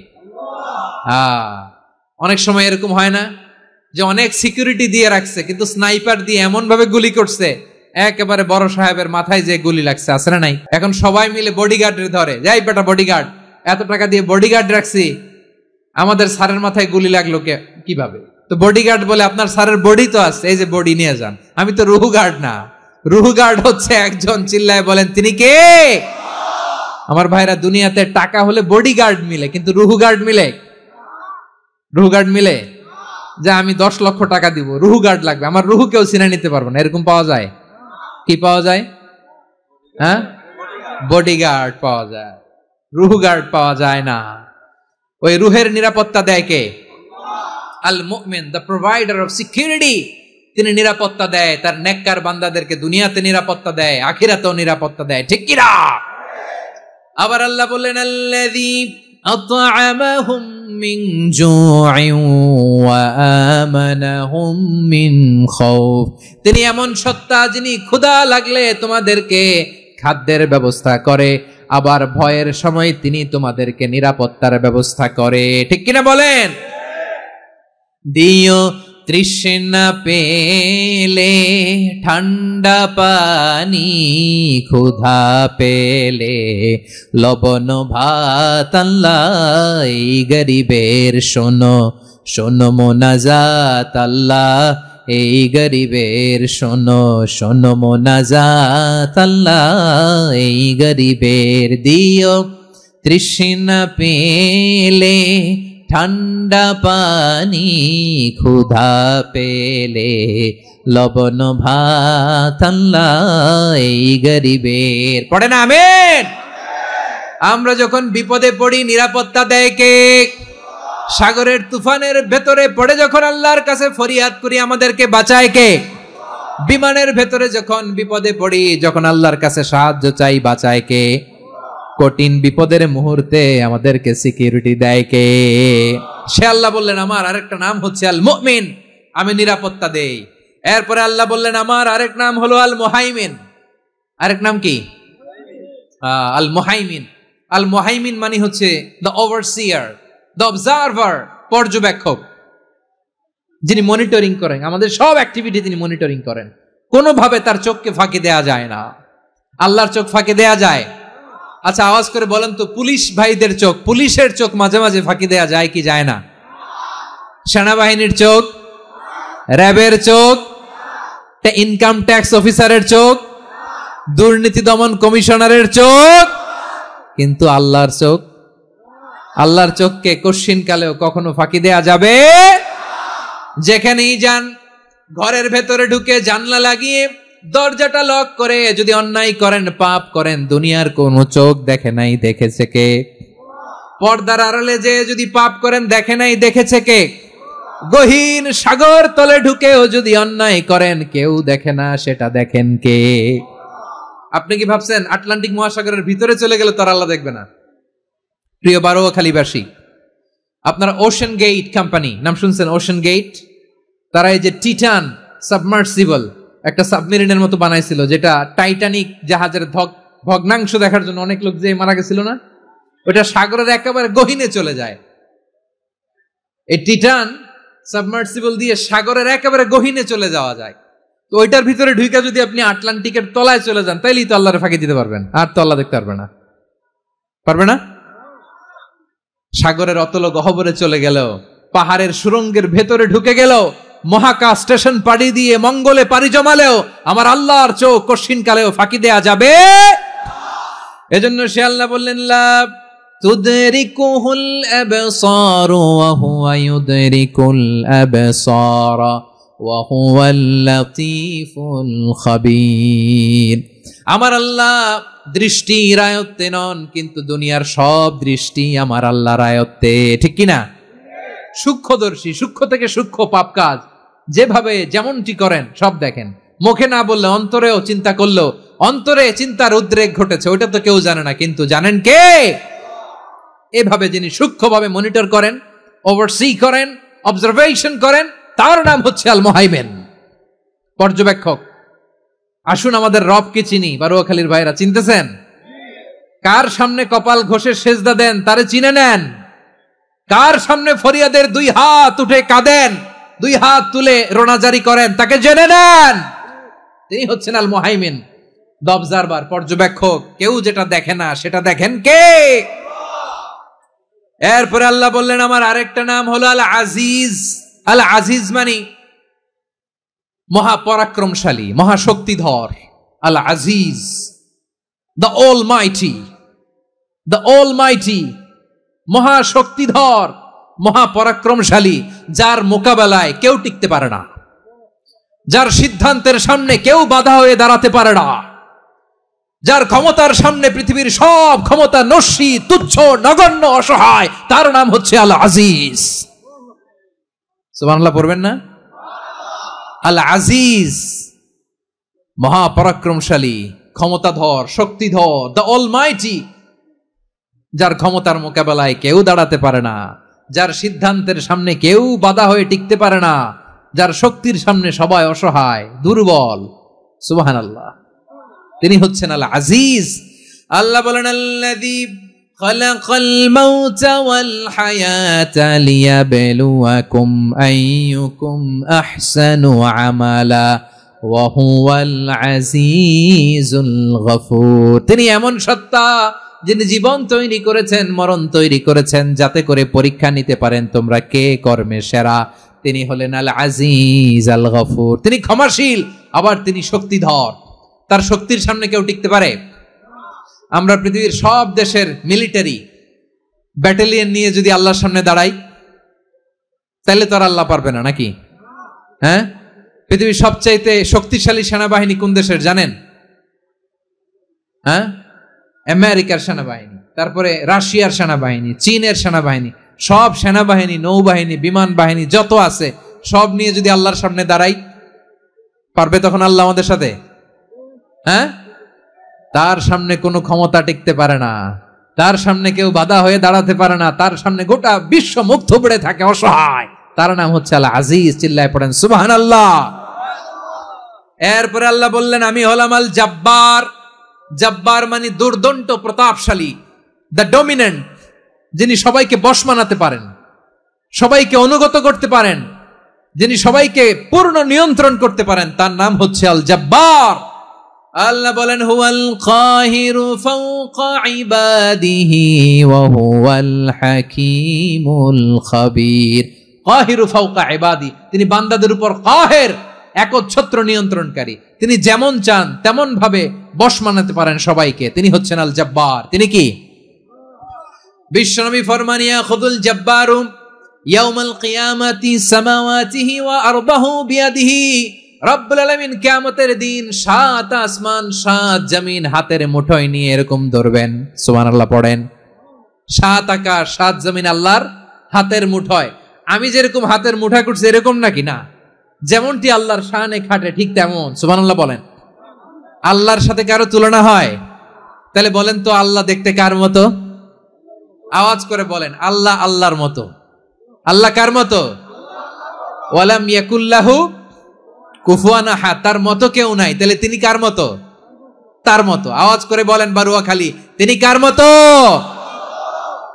অনেক সময় এরকম হয় না যে অনেক সিকিউরিটি দিয়ে রাখছে, কিন্তু স্নাইপার দিয়ে এমন ভাবে গুলি করছে একেবারে বড় সাহেবের মাথায় যে গুলি লাগছে, আছে না নাই? এখন সবাই মিলে বডিগার্ডের ধরে, যাই বেটা বডিগার্ড, এত টাকা দিয়ে বডিগার্ড রাখছি, আমাদের স্যারের মাথায় গুলি লাগলো কিভাবে? তো বডিগার্ড বলে আপনার স্যারের বডি তো আছে, এই যে বডি নিয়ে যান। আমি তো রুহু গার্ড না, রুহু গার্ড হচ্ছে একজন, চিল্লায় বলেন তিনি কে? আমার ভাইরা, দুনিয়াতে টাকা হলে বডিগার্ড মিলে, কিন্তু রুহু গার্ড মিলে? রুহু গার্ড মিলে? যে আমি 10 লক্ষ টাকা দিব, রুহু গার্ড লাগবে, আমার রুহু কেউ চিনে নিতে পারবো না, এরকম পাওয়া যায়? কি পাওয়া যায়? হ্যাঁ, বডিগার্ড পাওয়া যায়, রুহু গার্ড পাওয়া যায় না। ওই রুহের নিরাপত্তা দেয় কে? আল মুমিন, দ্য প্রোভাইডার অফ সিকিউরিটি। তিনি নিরাপত্তা দেয় তার নেককার বান্দাদেরকে, দুনিয়াতে নিরাপত্তা দেয়, আখিরাতেও নিরাপত্তা দেয়, ঠিক কি না? আবার আল্লাহ বললেন আল্লাযী আত'আমাহুম মিন জু'ইন ওয়া আমানাহুম মিন খাউফ। তিনি এমন সত্তা যিনি ক্ষুধা লাগলে তোমাদেরকে খাদ্যের ব্যবস্থা করে, আবার ভয়ের সময় তিনি তোমাদেরকে নিরাপত্তার ব্যবস্থা করে, ঠিক কিনা বলেন? দিও তৃষ্ণা পেলে ঠান্ডা পানি, ক্ষুধা পেলে লবণ ভাত, আল্লাহ এই গরিবের শোনো শোনো মোনাজাত, আল্লাহ এই গরিবের শোনো শোনো মোনাজাত, আল্লাহ এই গরিবের। দিও তৃষ্ণা পেলে ঠান্ডা পানি, ক্ষুধা পেলে লবণ ভাত, আল্লাহ এই গরিবের। পড়ে না আমিন? আমরা যখন বিপদে পড়ি নিরাপত্তা দেয় কে? সাগরের তুফানের ভেতরে পড়ে যখন আল্লাহর কাছে ফরিয়াদ করি আমাদেরকে বাঁচায় কে? বিমানের ভেতরে যখন বিপদে পড়ি, যখন আল্লাহর কাছে সাহায্য চাই, বাঁচায় কে? কঠিন বিপদের মুহূর্তে আমাদেরকে সিকিউরিটি দেয় কে? সে আল্লাহ বললেন আমার আরেকটা নাম হচ্ছে আল মুমিন, আমি নিরাপত্তা দেই। এরপরে আল্লাহ বললেন আমার আরেক নাম হলো আল মুহাইমিন। আরেক নাম কি? আল মুহাইমিন। আল মুহাইমিন মানে হচ্ছে দ্য ওভারসিয়ার, দ্য অবজারভার, পর্যবেক্ষক, যিনি মনিটরিং করেন আমাদের সব অ্যাক্টিভিটি, তিনি মনিটরিং করেন। কোনোভাবে তার চোখকে ফাঁকি দেয়া যায় না। আল্লাহর চোখ ফাঁকি দেয়া যায়? আচ্ছা আওয়াজ করে বলেন তো, পুলিশ ভাইদের চোখ, পুলিশের চোখ মাঝে মাঝে ফাঁকি দেয়া যায় কি যায় না? সেনাবাহিনীর চোখ, র্যাবের চোখ, ইনকাম ট্যাক্স অফিসারের চোখ, দুর্নীতি দমন কমিশনারের চোখ, কিন্তু আল্লাহর চোখ, আল্লাহর চোখকে কশ্চিন কালেও কখনো ফাঁকি দেয়া যাবে? যেখানেই যান, ঘরের ভেতরে ঢুকে জানলা লাগিয়ে দরজাটা লক করে যদি অন্যায় করেন, পাপ করেন, দুনিয়ার কোন চোখ দেখে নাই, দেখেছে কে? পর্দার আড়ালে যে যদি পাপ করেন, দেখে নাই, দেখেছে কে? গহীন সাগর তলে ঢুকেও যদি অন্যায় করেন, কেউ দেখে না, সেটা দেখেন কে? আপনি কি ভাবছেন আটলান্টিক মহাসাগরের ভিতরে চলে গেলে তার আল্লাহ দেখবে না? প্রিয় বারোয়াখালীবাসী, আপনারা ওশেন গেট কোম্পানি নাম শুনছেন? ওশেন গেট, তারা এই যে টিটান সাবমার্সিবল একটা সাবমেরিনের মতো বানাইছিল, যেটা টাইটানিক জাহাজের ভগ্নাংশ দেখার জন্য অনেক লোক যে মারা গেছিল না, ওটা সাগরের একেবারে গহীনে চলে যায়। এই টিটান সাবমার্সিবল দিয়ে সাগরের একেবারে গহীনে চলে যাওয়া যায়। তো ওইটার ভিতরে ঢুকে যদি আপনি আটলান্টিকের তলায় চলে যান, তাইলেই তো আল্লাহরে ফাঁকি দিতে পারবেন, আর তো আল্লাহ দেখতে পারবে না। পারবে না? সাগরের অতল গহ্বরে চলে গেল, পাহাড়ের সুরঙ্গের ভেতরে ঢুকে গেল, মহাকাশ স্টেশন পাড়ি দিয়ে মঙ্গলে পাড়ি জমালেও আমার আল্লাহর চোখ কশ্চিন কালেও ফাঁকি দেয়া যাবে? এজন্য সে আল্লাহ বললেন, লা তুদরিকুহুল আবসারু ওয়া হুয়া ইউদরিকুল আবসারা ওয়া হুয়াল লাতীফুল খাবীর। আমার আল্লাহ দৃষ্টির আয়ত্তে নন, কিন্তু দুনিয়ার সব দৃষ্টি আমার আল্লাহর আয়ত্তে, ঠিক কিনা? সূক্ষ্মদর্শী, সূক্ষ্ম থেকে সূক্ষ্ম পাপ কাজ যেভাবে যেমনটি করেন সব দেখেন। মুখে না বললে অন্তরেও চিন্তা করলেও অন্তরে চিন্তার উদ্রেক ঘটেছে, ওইটা তো কেউ জানে না, কিন্তু জানেন কে? এভাবে যিনি সূক্ষ্মভাবে মনিটর করেন, ওভারসি করেন, অবজারভেশন করেন, তার নাম হচ্ছে আল মুহাইমিন, পর্যবেক্ষক। আসুন আমাদের রবকে চিনি। বারোয়াখালীর ভাইরা চিনতেছেন? কার সামনে কপাল ঘষে সেজদা দেন তারে চিনে নেন। কার সামনে ফরিয়াদের দুই হাত উঠে কাঁদেন, দুই হাত তুলে রোনাজারি করেন, তাকে জেনে নেন। তিনি হচ্ছেন আল মুহাইমিন, দ্য অবজারভার, পর্যবেক্ষক। কেউ যেটা দেখে না সেটা দেখেন কে? এরপরে আল্লাহ বললেন আমার আরেকটা নাম হলো আল আজিজ। আল আজিজ মানে মহাপরাক্রমশালী, মহাশক্তিধর। আল আজিজ, দ্য অলমাইটি, দ্য অলমাইটি, মহাশক্তিধর, মহাপরাক্রমশালী, যার মোকাবেলায় কেউ টিকতে পারে না, যার সিদ্ধান্তের সামনে কেউ বাধা হয়ে দাঁড়াতে পারে না, যার ক্ষমতার সামনে পৃথিবীর সব ক্ষমতা নস্যি, তুচ্ছ, নগণ্য, অসহায়, তার নাম হচ্ছে আল আজিজ। সুবহানাল্লাহ পড়বেন না? আল আজিজ, মহাপরাক্রমশালী, ক্ষমতাধর, শক্তিধর, দ্য অলমাইটি, যার ক্ষমতার মোকাবেলায় কেউ দাঁড়াতে পারে না, যার সিদ্ধান্তের সামনে কেউ বাধা হয়ে টিকতে পারে না, যার শক্তির সামনে সবাই অসহায়, দুর্বল। সুবহানাল্লাহ, তিনি হচ্ছেন আল আজিজ। আল্লাহ বলেন আল্লাযী খালাকাল মাউতা ওয়াল হায়াতা লিয়াবলুয়াকুম আইয়ুকুম আহসানু আমালা ওয়া হুয়াল আজিজুল গফুর। তিনি এমন সত্তা যিনি জীবন তৈরি করেছেন, মরণ তৈরি করেছেন, যাতে করে পরীক্ষা নিতে পারেন তোমরা কে কর্মে সেরা। তিনি হলেন আল আজিজ আল গফুর। তিনি ক্ষমাশীল, আবার তিনি শক্তিধর। তার শক্তির সামনে কেউ টিকতে পারে? আমরা পৃথিবীর সব দেশের মিলিটারি ব্যাটালিয়ন নিয়ে যদি আল্লাহর সামনে দাঁড়াই, তাহলে তো আর আল্লাহ পারবে না, নাকি? হ্যাঁ, পৃথিবীর সবচাইতে শক্তিশালী সেনাবাহিনী কোন দেশের জানেন? হ্যাঁ, আমেরিকার সেনাবাহিনী, তারপরে রাশিয়ার সেনাবাহিনী, চীনের সেনাবাহিনী, সব সেনাবাহিনী, নৌবাহিনী, বিমান বাহিনী যত আছে সব নিয়ে যদি আল্লাহর সামনে দাঁড়াই, পারবে তখন আল্লাহ আমাদের সাথে? হ্যাঁ, তার সামনে কোনো ক্ষমতা টিকতে পারে না, তার সামনে কেউ বাধা হয়ে দাঁড়াতে পারে না, তার সামনে গোটা বিশ্ব মুখ থুবড়ে থাকে, অসহায়। তার নাম হচ্ছে আল আজিজ। চিল্লায় পড়েন সুবহানাল্লাহ। এরপরে আল্লাহ বললেন আমি হলাম আল জাব্বার। জব্বার মানে দুর্দণ্ড প্রতাপশালী, দ্য ডমিনেন্ট, যিনি সবাইকে বশ মানাতে পারেন, সবাইকে অনুগত করতে পারেন, যিনি সবাইকে পূর্ণ নিয়ন্ত্রণ করতে পারেন, তার নাম হচ্ছে আল জব্বার। আল্লাহ বলেন হুয়াল কাহিরু ফাওকা ইবাদিহি ওয়া হুয়াল হাকীমুল খাবীর। কাহিরু ফাওকা ইবাদি, তিনি বান্দাদের উপর কাহের, একচ্ছত্র নিয়ন্ত্রণকারী। তিনি যেমন চান তেমন ভাবে বশ মানাতে পারেন সবাইকে। তিনি হচ্ছেন আল জব্বার। তিনি কি? বিশ্বনবী ফরমান ইয়াখুযুল জব্বারু ইয়াউমাল কিয়ামাতি সামাওয়াতিহি ওয়া আরবাহু বিয়াদিহি। রব্বুল আলামিন কিয়ামতের দিন 7 আসমান 7 জমিন হাতের মুঠোয় নিয়ে এরকম ধরবেন। সুবহানাল্লাহ পড়েন। 7 আকাশ 7 জমিন আল্লাহর হাতের মুঠোয়। আমি যেরকম হাতের মুঠা করছি এরকম নাকি? না, যেমনটি আল্লাহর শানে খাটে ঠিক তেমন। সুবহানাল্লাহ বলেন। আল্লাহর সাথে কারো তুলনা হয়? তাহলে বলেন তো আল্লাহ দেখতে কার মতো? আওয়াজ করে বলেন, আল্লাহ আল্লাহর মতো। আল্লাহ কার মতো? ওয়ালাম ইয়াকুল্লাহু কুফুয়ান আহাদ, তার মতো কেউ নাই। তাহলে তিনি কার মতো? তার মতো। আওয়াজ করে বলেন বারুয়াখালী, তিনি কার মতো?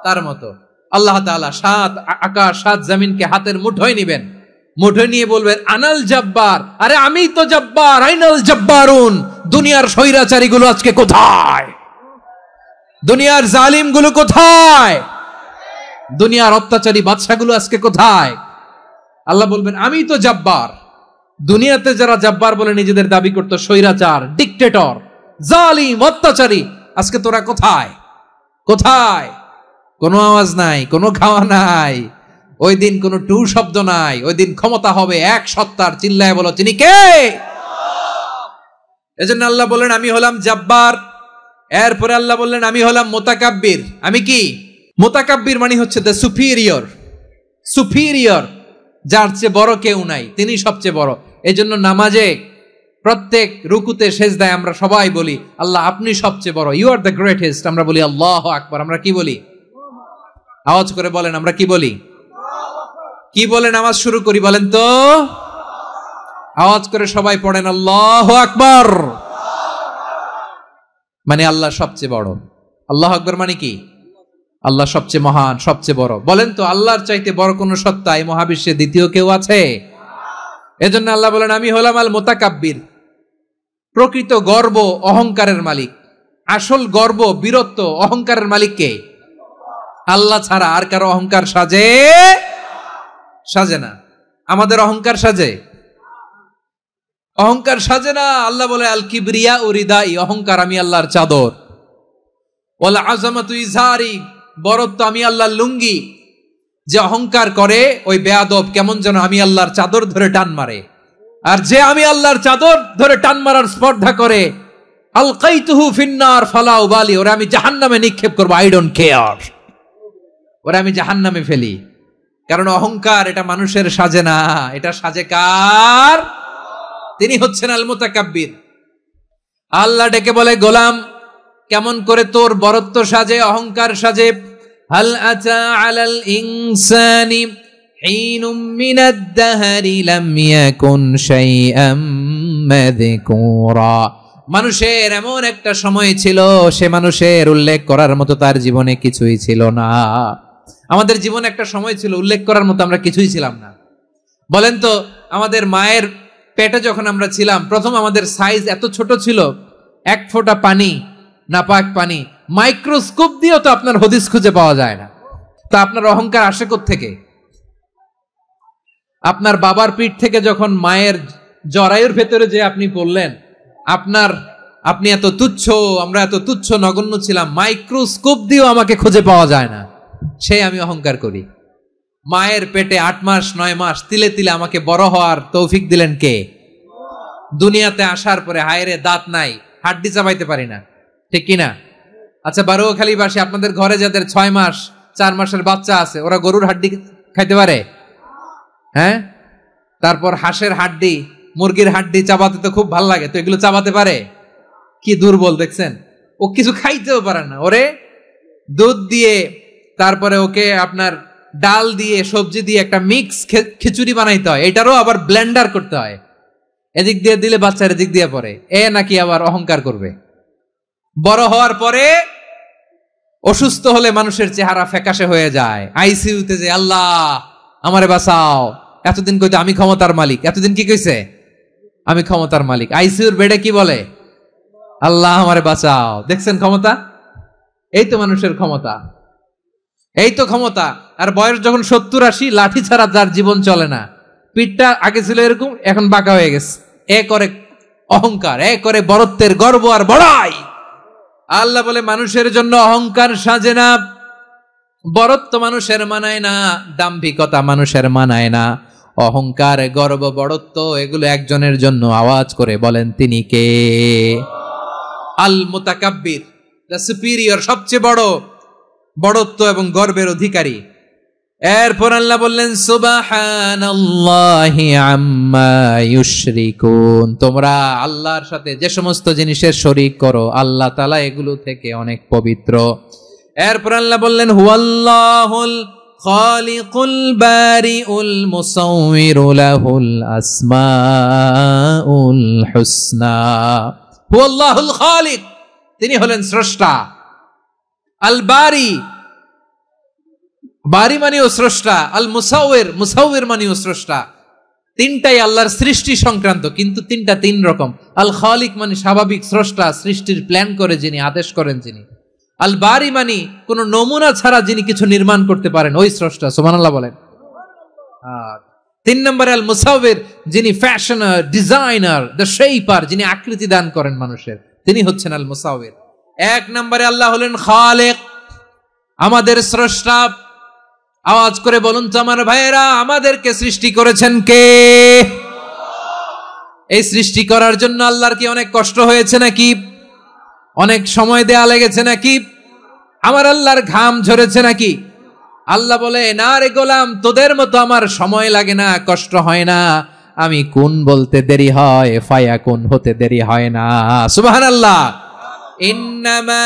তার মতো। আল্লাহ তাআলা 7 আকাশ 7 জমিনকে হাতের মুঠোয় নিবেন, মুঠোয় নিয়ে বলবেন আনাল জব্বার। আরে আমি তো জব্বার, আইনাল জব্বারুন। দুনিয়ার স্বৈরাচারী গুলো আজকে কোথায়? দুনিয়ার জালিম গুলো কোথায়? দুনিয়ার অত্যাচারী বাদশাগুলো আজকে কোথায়? আল্লাহ বলবেন আমি তো জব্বার। দুনিয়াতে যারা জব্বার বলে নিজেদের দাবি করতো, স্বৈরাচার, ডিক্টেটর, জালিম, অত্যাচারী, আজকে তোরা কোথায়? কোথায়? কোনো আওয়াজ নাই, কোনো খাওয়া নাই, ওই দিন কোনো টু শব্দ নাই। ওই দিন ক্ষমতা হবে এক সত্তার। চিল্লায় বলো তিনি কে? এজন্য আল্লাহ বললেন আমি হলাম জব্বার। এরপরে আল্লাহ বললেন আমি হলাম মুতাকাব্বির। আমি কি? মুতাকাব্বির মানে হচ্ছে দ্য সুপিরিয়র। সুপিরিয়র, যার চেয়ে বড় কেউ নাই, তিনি সবচেয়ে বড়। এজন্য নামাজে প্রত্যেক রুকুতে সেজদায় আমরা সবাই বলি আল্লাহ আপনি সবচেয়ে বড়, ইউ আর দ্য গ্রেটেস্ট। আমরা বলি আল্লাহু আকবার। আমরা কি বলি? আওয়াজ করে বলেন, আমরা কি বলি? কি বলে নামাজ শুরু করি বলেন তো? আওয়াজ করে সবাই পড়েন আল্লাহু আকবার। মানে আল্লাহ সবচেয়ে বড়। আল্লাহু আকবার মানে কি? আল্লাহ সবচেয়ে মহান, সবচেয়ে বড়। বলেন তো আল্লাহর চাইতে বড় কোন সত্তা এই মহাবিশ্বে দ্বিতীয় কেউ আছে? এজন্য আল্লাহ বলেন আমি হলাম আল মুতাকাব্বির। প্রকৃত গর্ব অহংকারের মালিক। আসল গর্ব, বীরত্ব, অহংকারের মালিক কে? আল্লাহ ছাড়া আর কারো অহংকার সাজে? সাজে না। আমাদের অহংকার সাজে? অহংকার সাজে না। আল্লাহ বলে আল কিবরিয়া উরিদাই, অহংকার আমি আল্লাহর চাদর। ওয়াল আযামাতু ইজারি, বরত্ব আমি আল্লাহর লুঙ্গি। যে অহংকার করে ওই বেয়াদব কেমন যেন আমি আল্লাহর চাদর ধরে টান মারে। আর যে আমি আল্লাহর চাদর ধরে টান মারার স্পর্ধা করে আলকাইতুহু ফিন্নার ফালা উবালি, ওরা আমি জাহান্নামে নিক্ষেপ করব, আই ডোন্ট কেয়ার। ওরা আমি জাহান্নামে ফেলি। কারণ অহংকার এটা মানুষের সাজে না, এটা সাজে কার? তিনি হচ্ছেন আল মুতাকাব্বির। আল্লাহ ডেকে বলে গোলাম কেমন করে তোর বরত্ব সাজে, অহংকার সাজে? হাল আতা আলাল ইনসানি হিনুম মিনাদ দাহরি লাম ইয়াকুন শাইআম মাযকুরা। মানুষের এমন একটা সময় ছিল, সে মানুষের উল্লেখ করার মতো তার জীবনে কিছুই ছিল না। আমাদের জীবনে একটা সময় ছিল উল্লেখ করার মতো আমরা কিছুই ছিলাম না। বলেন তো আমাদের মায়ের পেটে যখন আমরা ছিলাম, প্রথম আমাদের সাইজ এত ছোট ছিল, 1 ফোঁটা পানি, নাপাক পানি, মাইক্রোস্কোপ দিয়েও তো আপনার হদিস খুঁজে পাওয়া যায় না। তা আপনার অহংকার আসে কোত্থেকে? আপনার বাবার পিঠ থেকে যখন মায়ের জরায়ুর ভেতরে যে আপনি পড়লেন, আপনি এত তুচ্ছ, আমরা এত তুচ্ছ নগণ্য ছিলাম, মাইক্রোস্কোপ দিয়েও আমাকে খুঁজে পাওয়া যায় না, সেই আমি অহংকার করি। মায়ের পেটে 8 মাস 9 মাস তিলে তিলে আমাকে বড় হওয়ার তৌফিক দিলেন কে? দুনিয়াতে আসার পরে হায়রে দাঁত নাই, হাড্ডি চাবাইতে পারি না, ঠিক কিনা? আচ্ছা বারুয়াখালীবাসী, আপনাদের ঘরে যাদের 6 মাস 4 মাসের বাচ্চা আছে, ওরা গরুর হাড্ডি খাইতে পারে? হ্যাঁ। তারপর হাঁসের হাড্ডি, মুরগির হাড্ডি চাবাতে তো খুব ভালো লাগে, তো এগুলো চাবাতে পারে? কি দুর্বল দেখছেন, ও কিছু খাইতেও পারে না। ওরে দুধ দিয়ে, তারপরে ওকে আপনার ডাল দিয়ে, সবজি দিয়ে একটা মিক্স খিচুড়ি বানাইতে হয়, এটারও আবার ব্লেন্ডার করতে হয়। এদিক দিয়ে দিলে বাচ্চার এদিক দিয়ে পড়ে, এ নাকি আবার অহংকার করবে। বড় হওয়ার পরে অসুস্থ হলে মানুষের চেহারা ফ্যাকাশে হয়ে যায়, আইসিইউতে যে আল্লাহ আমারে বাঁচাও, এতদিন কইতো আমি ক্ষমতার মালিক, এতদিন কি কইছে আমি ক্ষমতার মালিক, আইসিইউর বেডে কি বলে আল্লাহ আমারে বাঁচাও। দেখছেন ক্ষমতা, এই তো মানুষের ক্ষমতা, এই তো ক্ষমতা। আর বয়স যখন 70-80, লাঠি ছাড়া যার জীবন চলে না, পিঠটা আগে ছিল এরকম, এখন বাঁকা হয়ে গেছে। এ করে অহংকার, এ করে বড়ত্বের গর্ব আর বড়াই। আল্লাহ বলে মানুষের জন্য অহংকার সাজে না, বড়ত্ব মানুষের মানায় না, দাম্ভিকতা মানুষের মানায় না, অহংকার গর্ব বড়ত্ব এগুলো একজনের জন্য। আওয়াজ করে বলেন তিনি কে? আল মুতাকাব্বির, দ্য সুপিরিয়র, সবচেয়ে বড় বড়ত্ব এবং গর্বের অধিকারী। এরপর আল্লাহ বললেন সুবহানাল্লাহি আম্মা ইউশরিকুন, তোমরা আল্লাহর সাথে যে সমস্ত জিনিসের শরীক করো আল্লাহ তাআলা এগুলো থেকে অনেক পবিত্র। এরপর আল্লাহ বললেন হুয়াল্লাহুল খালিকুল বারিউল মুসাউবিরু লাহুল আসমাউল হুসনা। হুয়াল্লাহুল খালিক, তিনি হলেন স্রষ্টা। আল বারি, বারি মানেও স্রষ্টা। আল মুসাউবির, মুসাউবির মানেও স্রষ্টা। তিনটাই আল্লাহর সৃষ্টি সংক্রান্ত, কিন্তু তিনটা তিন রকম। আল খালিক মানে স্বাভাবিক স্রষ্টা, সৃষ্টির প্ল্যান করে যিনি, আদেশ করেন যিনি। আল বারি মানে কোন নমুনা ছাড়া যিনি কিছু নির্মাণ করতে পারেন, ওই স্রষ্টা। সুবহানাল্লাহ বলেন। তিন নম্বরে আল মুসাউবির, যিনি ফ্যাশনার, ডিজাইনার, দ্য শেপার, যিনি আকৃতি দান করেন মানুষের, তিনি হচ্ছেন আল মুসাউবির। এক নম্বরে আল্লাহ হলেন খালেক, আমাদের স্রষ্টা। আওয়াজ করে বলুন তো আমার ভাইয়েরা, আমাদেরকে সৃষ্টি করেছেন কে? এই সৃষ্টি করার জন্য আল্লাহর কি অনেক কষ্ট হয়েছে নাকি? অনেক সময় দেয়া লেগেছে নাকি? আমার আল্লাহর ঘাম ঝরেছে নাকি? আল্লাহ বলে না রে গোলাম, তোদের মতো আমার সময় লাগে না, কষ্ট হয় না। আমি কোন বলতে দেরি হয়, ফায়াকুন হতে দেরি হয় না। সুবহানাল্লাহ। ইন্নামা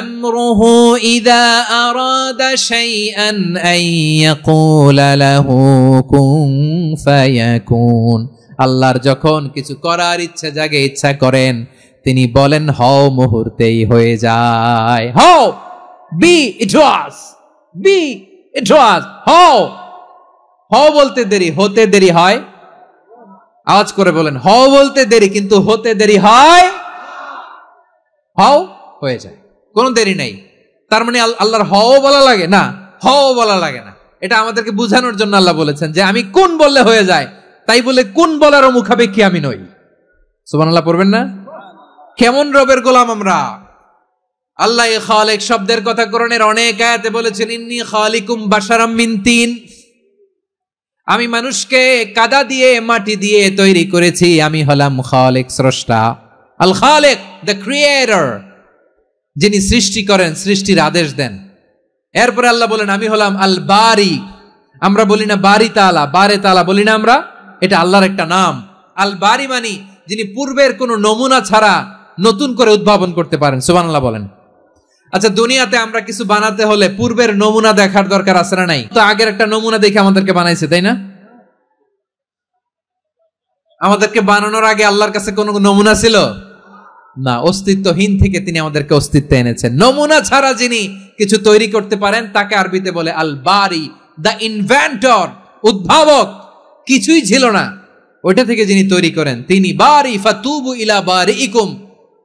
আমরুহু ইযা আরাদা শাইআন আন ইয়াকুলা লাহু কুন ফায়াকুন। আল্লাহর যখন কিছু করার ইচ্ছা জাগে, ইচ্ছা করেন, তিনি বলেন হও, মুহূর্তেই হয়ে যায়। হও, বি ইট ওয়াজ, বি ইট ওয়াজ। হও, হও বলতে দেরি, হতে দেরি হয়। আওয়াজ করে বলেন, হও বলতে দেরি কিন্তু হতে দেরি হয়। হও হয়ে যায়, কোনো দেরি নেই। তার মানে আল্লাহর হও বলা লাগে না, হও বলা লাগে না। এটা আমাদেরকে বুঝানোর জন্য আল্লাহ বলেছেন যে আমি কোন বললে হয়ে যায়, তাই বলে কোন বলারও মুখাপেক্ষী আমি নই। সুবহানাল্লাহ পড়বেন না? কেমন রবের গোলাম আমরা। আল্লাহ খালিক শব্দের কথা কোরআনের অনেক আয়াতে বলেছেন, ইন্নী খালিকুম বাশারাম মিন তিন, আমি মানুষকে কাদা দিয়ে মাটি দিয়ে তৈরি করেছি, আমি হলাম খালিক স্রষ্টা। আল খালিক, দ্য ক্রিয়েটর, যিনি সৃষ্টি করেন, সৃষ্টির আদেশ দেন। এরপরে আল্লাহ বলেন আমি হলাম আল বারি। আমরা বলি না বারি তাআলা, বারে তাআলা বলি না আমরা, এটা আল্লাহর একটা নাম। আল বারি মানে যিনি পূর্বের কোনো নমুনা ছাড়া নতুন করে উদ্ভাবন করতে পারেন। সুবহানাল্লাহ বলেন। আচ্ছা, দুনিয়াতে আমরা কিছু বানাতে হলে পূর্বের নমুনা দেখার দরকার আছে না নাই? তো আগের একটা নমুনা দেখে আমাদেরকে বানাইছে, তাই না? আমাদেরকে বানানোর আগে আল্লাহর কাছে কোনো নমুনা ছিল না, অস্তিত্বহীন থেকে তিনি আমাদেরকে অস্তিত্বে এনেছেন। নমুনা ছাড়া যিনি কিছু তৈরি করতে পারেন তাকে আরবিতে বলে আল বারি, দ্য ইনভেন্টর, উদ্ভাবক। কিছুই ছিল না, ওইটা থেকে যিনি তৈরি করেন তিনি বারি। ফাতুবু ইলা বারিইকুম,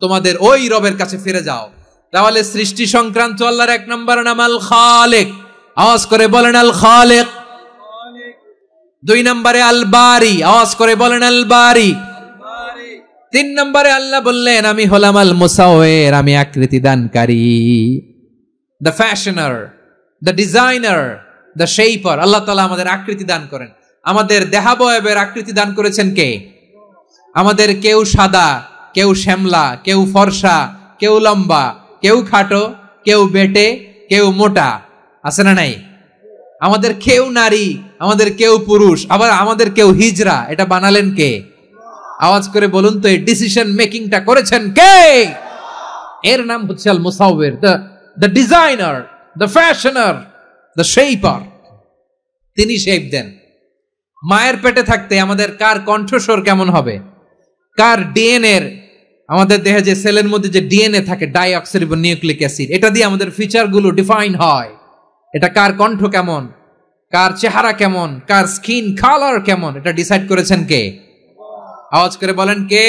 তোমাদের ওই রবের কাছে ফিরে যাও। তাহলে সৃষ্টি সংক্রান্ত আল্লাহর এক নম্বর নাম আল খালিক। আওয়াজ করে বলেন আল খালিক। দুই নম্বরে আল বারি, আওয়াজ করে বলেন আল বারি। তিন নম্বরে আল্লাহ বললেন আমি হলাম আল মুসাউবির, আমি আকৃতি দানকারী, the fashioner, the designer, the shaper. আল্লাহ তাআলা আমাদের আকৃতি দান করেন। আমাদের দেহাবয়বের আকৃতি দান করেছেন কে? আমাদের কেউ সাদা, কেউ শ্যামলা, কেউ ফর্সা, কেউ লম্বা, কেউ খাটো, কেউ বেটে, কেউ মোটা, আছে না নাই? আমাদের কেউ নারী, আমাদের কেউ পুরুষ, আবার আমাদের কেউ হিজড়া। এটা বানালেন কে? আওয়াজ করে বলুন তো, এই ডিসিশন মেকিংটা করেছেন কে? এর নাম হচ্ছে আল মুসাউবির, the designer, the fashioner, the shaper. তিনি শেপ দেন। মায়ের পেটে থাকতে আমাদের কার কণ্ঠস্বর কেমন হবে, কার ডিএনএর আমাদের দেহে যে সেলের মধ্যে যে ডিএনএ থাকে, ডাইঅক্সিরিবোনিউক্লিক অ্যাসিড, এটা দিয়ে আমাদের ফিচারগুলো ডিফাইন হয়। এটা কার কণ্ঠ কেমন, কার চেহারা কেমন, কার স্কিন কালার কেমন, এটা ডিসাইড করেছেন কে? আওয়াজ করে বলেন কে?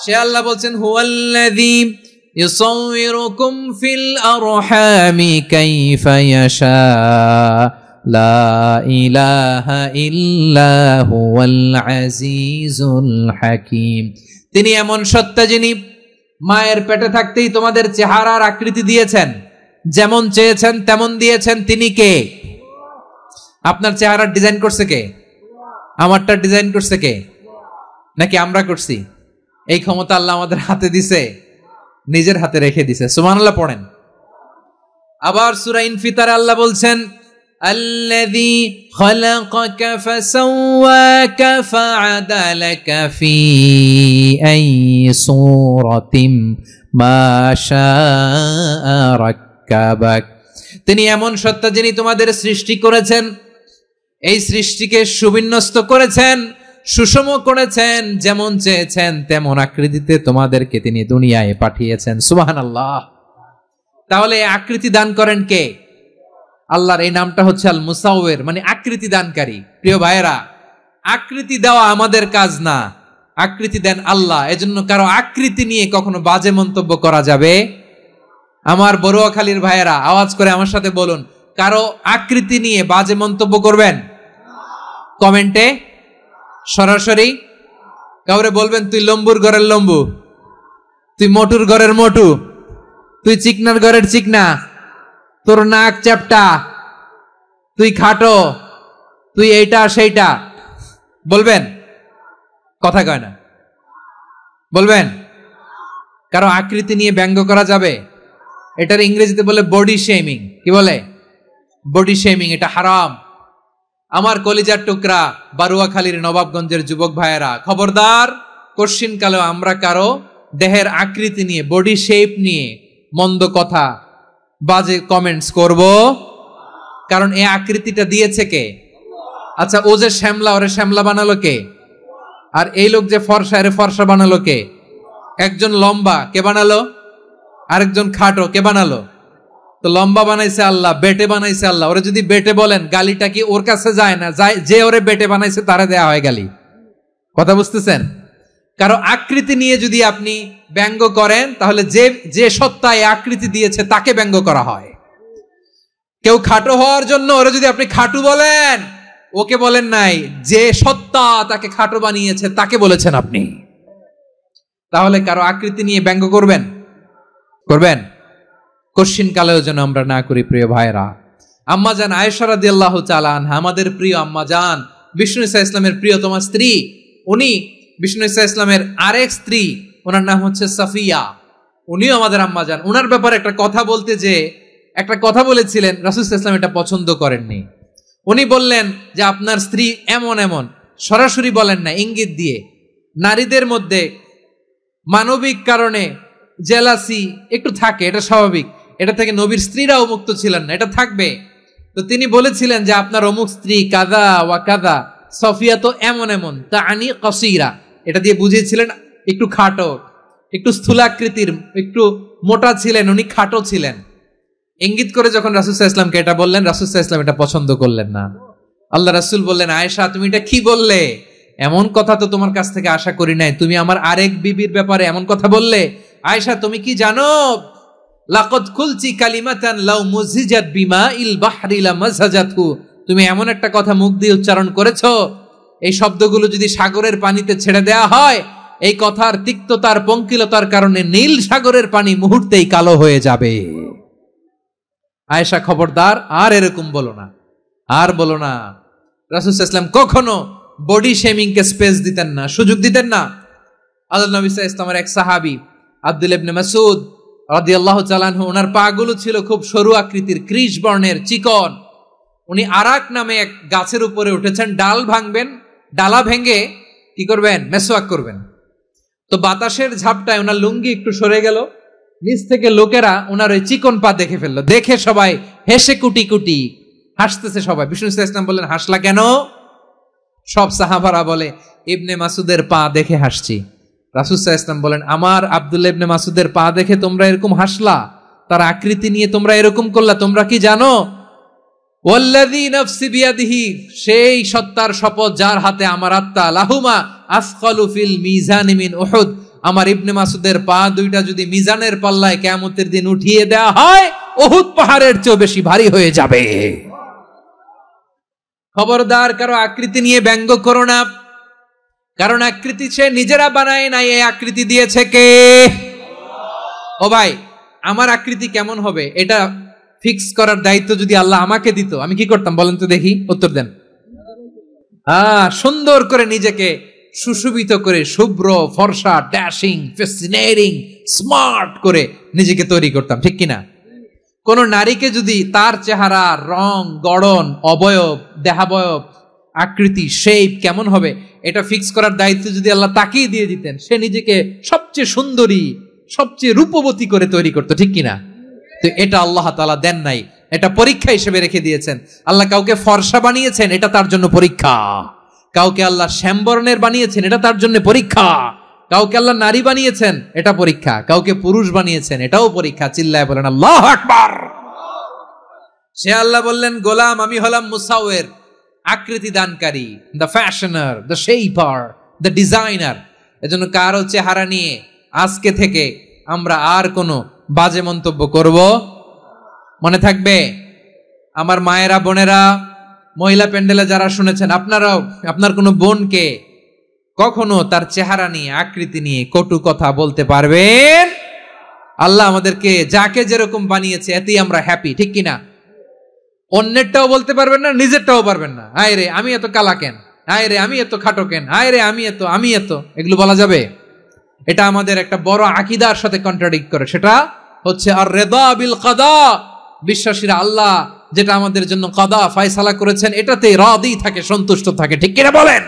সে আল্লাহ বলছেন, হুয়াল্লাযী ইউসাউইরুকুম ফিল আরহামি কাইফা ইয়াশা লা ইলাহা ইল্লা হুয়াল আজিজুল হাকীম। তিনি এমন সত্তা যিনি মায়ের পেটে থাকতেই তোমাদের চেহারার আকৃতি দিয়েছেন, যেমন চেয়েছেন তেমন দিয়েছেন। তিনি কে? আপনার চেহারার ডিজাইন করছে কে? আমারটা ডিজাইন করছে কে? নাকি আমরা করছি? এই ক্ষমতা আল্লাহ আমাদের হাতে দিছে, নিজের হাতে রেখে দিছে। সুবহানাল্লাহ পড়েন। আবার সূরা ইনফিতারে আল্লাহ বলছেন, আল্লাযী খালাকাকা ফাসাওয়াকা ফাআদালাকা ফি আইয়ি সূরাতিম মা শাআ রাক্কাবাক। তিনি এমন সত্তা যিনি তোমাদের সৃষ্টি করেছেন, এই সৃষ্টিকে সুবিন্যস্ত করেছেন, সুষম করেছেন, যেমন চেয়েছেন তেমন আকৃতিতে তোমাদেরকে তিনি দুনিয়ায় পাঠিয়েছেন। সুবহানাল্লাহ। তাহলে আকৃতি দান করেন কে? আল্লাহর এই নামটা হচ্ছে আল মুসাউবির, মানে আকৃতি দানকারী। প্রিয় ভাইয়েরা, আকৃতি দেওয়া আমাদের কাজ না, আকৃতি দেন আল্লাহ। এজন্য কারো আকৃতি নিয়ে কখনো বাজে মন্তব্য করা যাবে? আমার বড়ুয়াখালীর ভাইয়েরা আওয়াজ করে আমার সাথে বলুন, কারো আকৃতি নিয়ে বাজে মন্তব্য করবেন? কমেন্টে সরাসরি কাউরে বলবেন, তুই লম্বুর ঘরের লম্বু, তুই মোটুর ঘরের মোটু, তুই চিকনার ঘরের চিকনা, তোর নাক চ্যাপটা, তুই খাটো, তুই এইটা সেইটা বলবেন? কথা কয় না, বলবেন? কারো আকৃতি নিয়ে ব্যঙ্গ করা যাবে? এটার ইংরেজিতে বলে বডি শেমিং। কি বলে? Body shaming. এটা হারাম। আমার কলিজার টুকরা বারুয়াখালীর নবাবগঞ্জের যুবক ভাইয়েরা, খবরদার, কোশ্চিনকালেও আমরা কারো দেহের আকৃতি নিয়ে, বডি শেপ নিয়ে মন্দ কথা, বাজে কমেন্টস করব। কারণ এই আকৃতিটা দিয়েছে কে? আচ্ছা, ও যে শ্যামলা, ওরে শ্যামলা বানালো কে? আর এই লোক যে ফর্সা, এরে ফর্সা বানালো কে? একজন লম্বা, কে বানালো? আরেকজন খাটো, কে বানালো? তো লম্বা বানাইছে আল্লাহ, বেটে বানাইছে আল্লাহ। ওরে যদি বেটে বলেন, গালিটা কি ওর কাছে যায় না? যায়। যে ওরে বেটে বানাইছে তারে দেয়া হয় গালি। কথা বুঝতেছেন? কারো আকৃতি নিয়ে যদি আপনি ব্যঙ্গ করেন, তাহলে যে যে সত্তা এই আকৃতি দিয়েছে তাকে ব্যঙ্গ করা হয়। কেউ খাটো হওয়ার জন্য ওরে যদি আপনি খাটু বলেন, ওকে বলেন নাই, যে সত্তা তাকে খাটো বানিয়েছে তাকে বলেছেন আপনি। তাহলে কারো আকৃতি নিয়ে ব্যঙ্গ করবেন? করবেন? কোশ্চিন কালেও যেন আমরা না করি। প্রিয় ভাইরা, আম্মাজান আয়েশা রাদিয়াল্লাহু তাআলা আনহা, আমাদের প্রিয় আম্মাজান, বিষ্ণু ঈসা ইসলামের প্রিয়তমা স্ত্রী, উনি বিষ্ণু ঈসা ইসলামের আরেক স্ত্রী, ওনার নাম হচ্ছে সাফিয়া, উনিও আমাদের আম্মাজান। ওনার ব্যাপারে একটা কথা বলতে যে একটা কথা বলেছিলেন, রাসূল সাল্লাল্লাহু আলাইহি ওয়াসাল্লাম এটা পছন্দ করেননি। উনি বললেন যে আপনার স্ত্রী এমন এমন, সরাসরি বলেন না, ইঙ্গিত দিয়ে। নারীদের মধ্যে মানবিক কারণে জেলাসি একটু থাকে, এটা স্বাভাবিক। এটা থেকে নবীর স্ত্রীরাও মুক্ত ছিলেন না, এটা থাকবে। তো তিনি বলেছিলেন যে আপনার অমুক স্ত্রী কাদা ওয়া কাদা, সফিয়া তো এমন এমন, তা আনি কসিরা, এটা দিয়ে বুঝিয়েছিলেন একটু খাটো, একটু স্থূলাকৃতির, একটু মোটা ছিলেন, উনি খাটো ছিলেন। ইঙ্গিত করে যখন রাসূল সাল্লাল্লাহু আলাইহি ওয়াসাল্লামকে এটা বললেন, রাসূল সাল্লাল্লাহু আলাইহি ওয়াসাল্লাম এটা পছন্দ করলেন না। আল্লাহ রাসূল বললেন, আয়েশা তুমি এটা কি বললে? এমন কথা তো তোমার কাছ থেকে আশা করি নাই। তুমি আমার আরেক বিবির ব্যাপারে এমন কথা বললে। আয়েশা, তুমি কি জানো, লাকাদ কুলতি কালিমাতান লাউ মুজিজাত বিমাইল বাহরি লামাজাজাতহু, তুমি এমন একটা কথা মুখ দিয়ে উচ্চারণ করেছো, এই শব্দগুলো যদি সাগরের পানিতে ছেড়ে দেয়া হয়, এই কথার তিক্ততার, পঙ্কিলতার কারণে নীল সাগরের পানি মুহূর্তেই কালো হয়ে যাবে। আয়েশা, খবরদার, আর এরকম বলো না, আর বলো না। রাসূল সাল্লাল্লাহু আলাইহি ওয়াসাল্লাম কখনো বডি শেমিং কে স্পেস দিতেন না, সুযোগ দিতেন না। আল্লাহ নবী সাল্লাল্লাহু আলাইহি ওয়াসাল্লামের এক সাহাবী আব্দুল্লাহ ইবনে মাসউদ রাদিয়াল্লাহু তাআলা আনহু, ওনার পা গুলো ছিল খুব সরু আকৃতির, কৃষ বর্ণের, চিকন। উনি আরাক নামে এক গাছের উপরে উঠেছেন, ডাল ভাঙবেন, ডালা ভেঙে কি করবেন? মেসওয়াক করবেন। তো বাতাসের ঝাপটায় ওনার লুঙ্গি একটু সরে গেল, নিচ থেকে লোকেরা ওনার ওই চিকন পা দেখে ফেললো। দেখে সবাই হেসে কুটি কুটি হাসতেছে সবাই। বিষ্ণু সাল্লাল্লাহু আলাইহি ওয়াসাল্লাম বললেন, হাসলা কেন? সব সাহাবারা বলে, ইবনে মাসুদের পা দেখে হাসছি। রাসূল সাল্লাল্লাহু আলাইহি ওয়াসাল্লাম বলেন, আমার আব্দুল্লাহ ইবনে মাসউদের পা দেখে তোমরা এরকম হাসলা, তার আকৃতি নিয়ে তোমরা এরকম করলা, তোমরা কি জানো? ওয়াল্লাযী নাফসি বিয়াদিহি, সেই সত্তার শপথ যার হাতে আমার আত্মা, লাহুমা আসকালু ফিল মিজানি মিন উহুদ, আমার ইবনে মাসউদের পা দুইটা যদি মিজানের পাল্লায় কিয়ামতের দিন উঠিয়ে দেওয়া হয়, উহুদ পাহাড়ের চেয়ে বেশি ভারী হয়ে যাবে। খবরদার কারো আকৃতি নিয়ে ব্যঙ্গ করো না, কারণ আকৃতি সে নিজেরা বানায় নাই, এই আকৃতি দিয়েছে কে? ও ভাই, আমার আকৃতি কেমন হবে এটা ফিক্স করার দায়িত্ব যদি আল্লাহ আমাকে দিত, আমি কি করতাম বলেন তো দেখি, উত্তর দেন। সুন্দর করে নিজেকে সুশোভিত করে, শুভ্র ফর্সা, ড্যাশিং, ফ্যাসিনেটিং, স্মার্ট করে নিজেকে তৈরি করতাম, ঠিক কিনা? কোন নারীকে যদি তার চেহারা, রং, গড়ন, অবয়ব, দেহাবয়ব, আকৃতি, শেপ কেমন হবে এটা ফিক্স করার দায়িত্ব যদি আল্লাহ তাকেই দিয়ে দিতেন, সে নিজেকে সবচেয়ে সুন্দরী, সবচেয়ে রূপবতী করে তৈরি করতো, ঠিক কিনা? তো এটা আল্লাহ তাআলা দেন নাই, এটা পরীক্ষা হিসেবে রেখে দিয়েছেন। আল্লাহ কাউকে ফর্সা বানিয়েছেন, এটা তার জন্য পরীক্ষা। কাউকে আল্লাহ শ্যামবর্ণের বানিয়েছেন, এটা তার জন্য পরীক্ষা। কাউকে আল্লাহ নারী বানিয়েছেন, এটা পরীক্ষা। কাউকে পুরুষ বানিয়েছেন, এটাও পরীক্ষা। চিল্লায় বলেন আল্লাহু আকবার। সে আল্লাহ বললেন, গোলাম আমি হলাম মুসাওয়ির, আকৃতি দানকারী, the fashioner, the shaper, the designer. এজন্য কারো চেহারা নিয়ে আজকে থেকে আমরা আর কোনো বাজে মন্তব্য করব মনে থাকবে। আমার মায়েরা, বোনেরা, মহিলা প্যান্ডেলে যারা শুনেছেন, আপনারাও আপনার কোনো বোনকে কখনো তার চেহারা নিয়ে, আকৃতি নিয়ে কটু কথা বলতে পারবেন? আল্লাহ আমাদেরকে যাকে যেরকম বানিয়েছে এতেই আমরা হ্যাপি, ঠিক কিনা? অন্যেরটাও বলতে পারবেন না, নিজেরটাও পারবেন না। আয় রে আমি এত কালা কেন, আয় রে আমি এত খাটো কেন, আয় রে আমি এত, এগুলো বলা যাবে? এটা আমাদের একটা বড় আকীদার সাথে কন্ট্রাডিক্ট করে। সেটা হচ্ছে আর রিদা বিল কাদা, বিশ্বাসীরা আল্লাহ যেটা আমাদের জন্য কাদা ফয়সালা করেছেন এটাতে রাদি থাকে, সন্তুষ্ট থাকে, ঠিক কিনা বলেন?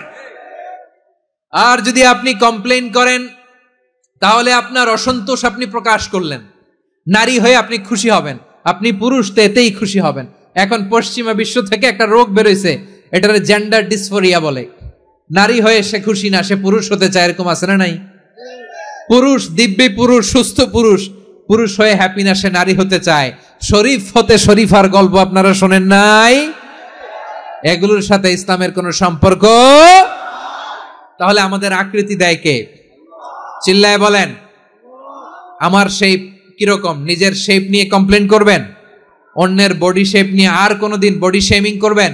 আর যদি আপনি কমপ্লেইন করেন তাহলে আপনার অসন্তোষ আপনি প্রকাশ করলেন। নারী হয়ে আপনি খুশি হবেন, আপনি পুরুষ তো এতেই খুশি হবেন। এখন পশ্চিমা বিশ্ব থেকে একটা রোগ বেরোইছে, এটারে জেন্ডার ডিসফোরিয়া বলে। নারী হয়ে সে খুশি না, সে পুরুষ হতে চায়, এরকম আছে না নাই? পুরুষ, দিব্যি পুরুষ, সুস্থ পুরুষ, পুরুষ হয়ে হ্যাপি না, সে নারী হতে চায়। শরীফ হতে শরীফার গল্প আপনারা শোনেন নাই? এগুলোর সাথে ইসলামের কোনো সম্পর্ক? তাহলে আমাদের আকৃতি দেয় কে? চিল্লায় বলেন। আমার শেপ কিরকম, নিজের শেপ নিয়ে কমপ্লেন করবেন? অন্যের বডি শেপ নিয়ে আর কোনোদিন বডি শেমিং করবেন?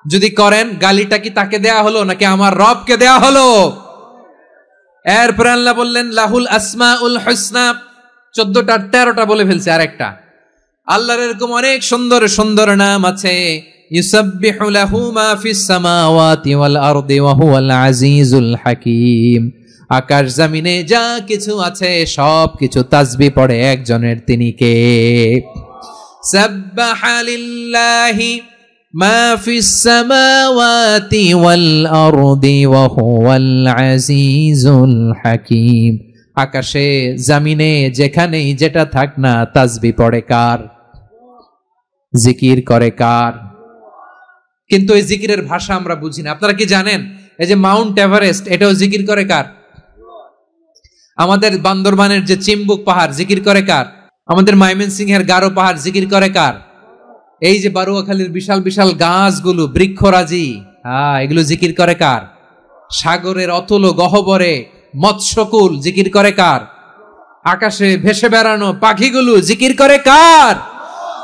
যদি করেন, গালিটা কি তাকে দেয়া হলো নাকি আমার রবকে দেয়া হলো? এরপর আল্লাহ বললেন লাহুল আসমাউল হুসনা, 14টা 13টা বলে ফেলছে, আরেকটা। আল্লাহর এরকম অনেক সুন্দর সুন্দর নাম আছে। ইউসাব্বিহু লাহু মা ফিস সামাওয়াতি ওয়াল আরদি ওয়া হুয়াল আজিজুল হাকীম। আকাশ জমিনে যা কিছু আছে সব কিছু তাসবিহ পড়ে একজনের, তিনি কে? সাব্বাহা লিল্লাহি মা ফিস সামাওয়াতি ওয়াল আরদি ওয়া হুয়াল আজিজুল হাকীম। আকাশে জমিনে যেখানেই যেটা থাক না, তাসবিহ পড়ে কার? জিকির করে কার? কিন্তু এই জিকিরের ভাষা আমরা বুঝি না। আপনারা কি জানেন এই যে মাউন্ট এভারেস্ট, এটাও জিকির করে কার? আমাদের বান্দরবানের যে চিম্বুক পাহাড়, জিকির করে কার? আমাদের ময়মনসিংহের গারো পাহাড়, জিকির করে কার? এই যে বারুয়াখালীর বিশাল বিশাল গাছগুলো, বৃক্ষরাজি, এগুলো জিকির করে কার? সাগরের অতল গহ্বরে মৎস্যকুল, জিকির করে কার? আকাশে ভেসে বেড়ানো পাখিগুলো, জিকির করে কার?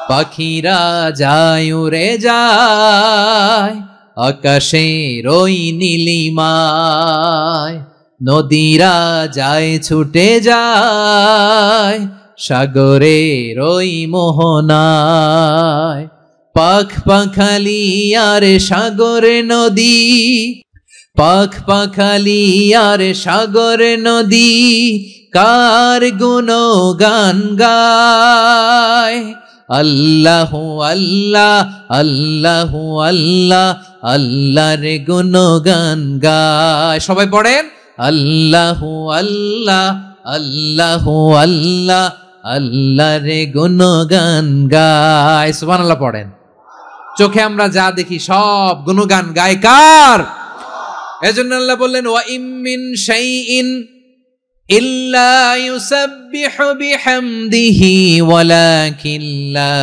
পাখিরা যায় উড়ে যায় আকাশের ওই নীলিমায়, নদীরা যায় ছুটে যায় সাগরের ওই মোহনায়। পাখ পাখালি আর সাগরে নদী, পাখ পাখালি আর সাগরে নদী, কার গুণগান গায়। আল্লাহ আল্লাহ আল্লাহ আল্লাহ, আল্লাহর গুণগান গায়। সবাই পড়েন আল্লাহ আল্লাহ আল্লাহ আল্লাহ, আল্লাহর গুণগান গায়। সুবহানাল্লাহ পড়েন। চোখে আমরা যা দেখি সব গুণগান গায় কার? এজন্য আল্লাহ বললেন ওয়া ইম মিন শাইইন ইল্লা ইউসাব্বিহু বিহামদিহি ওয়ালাকিন লা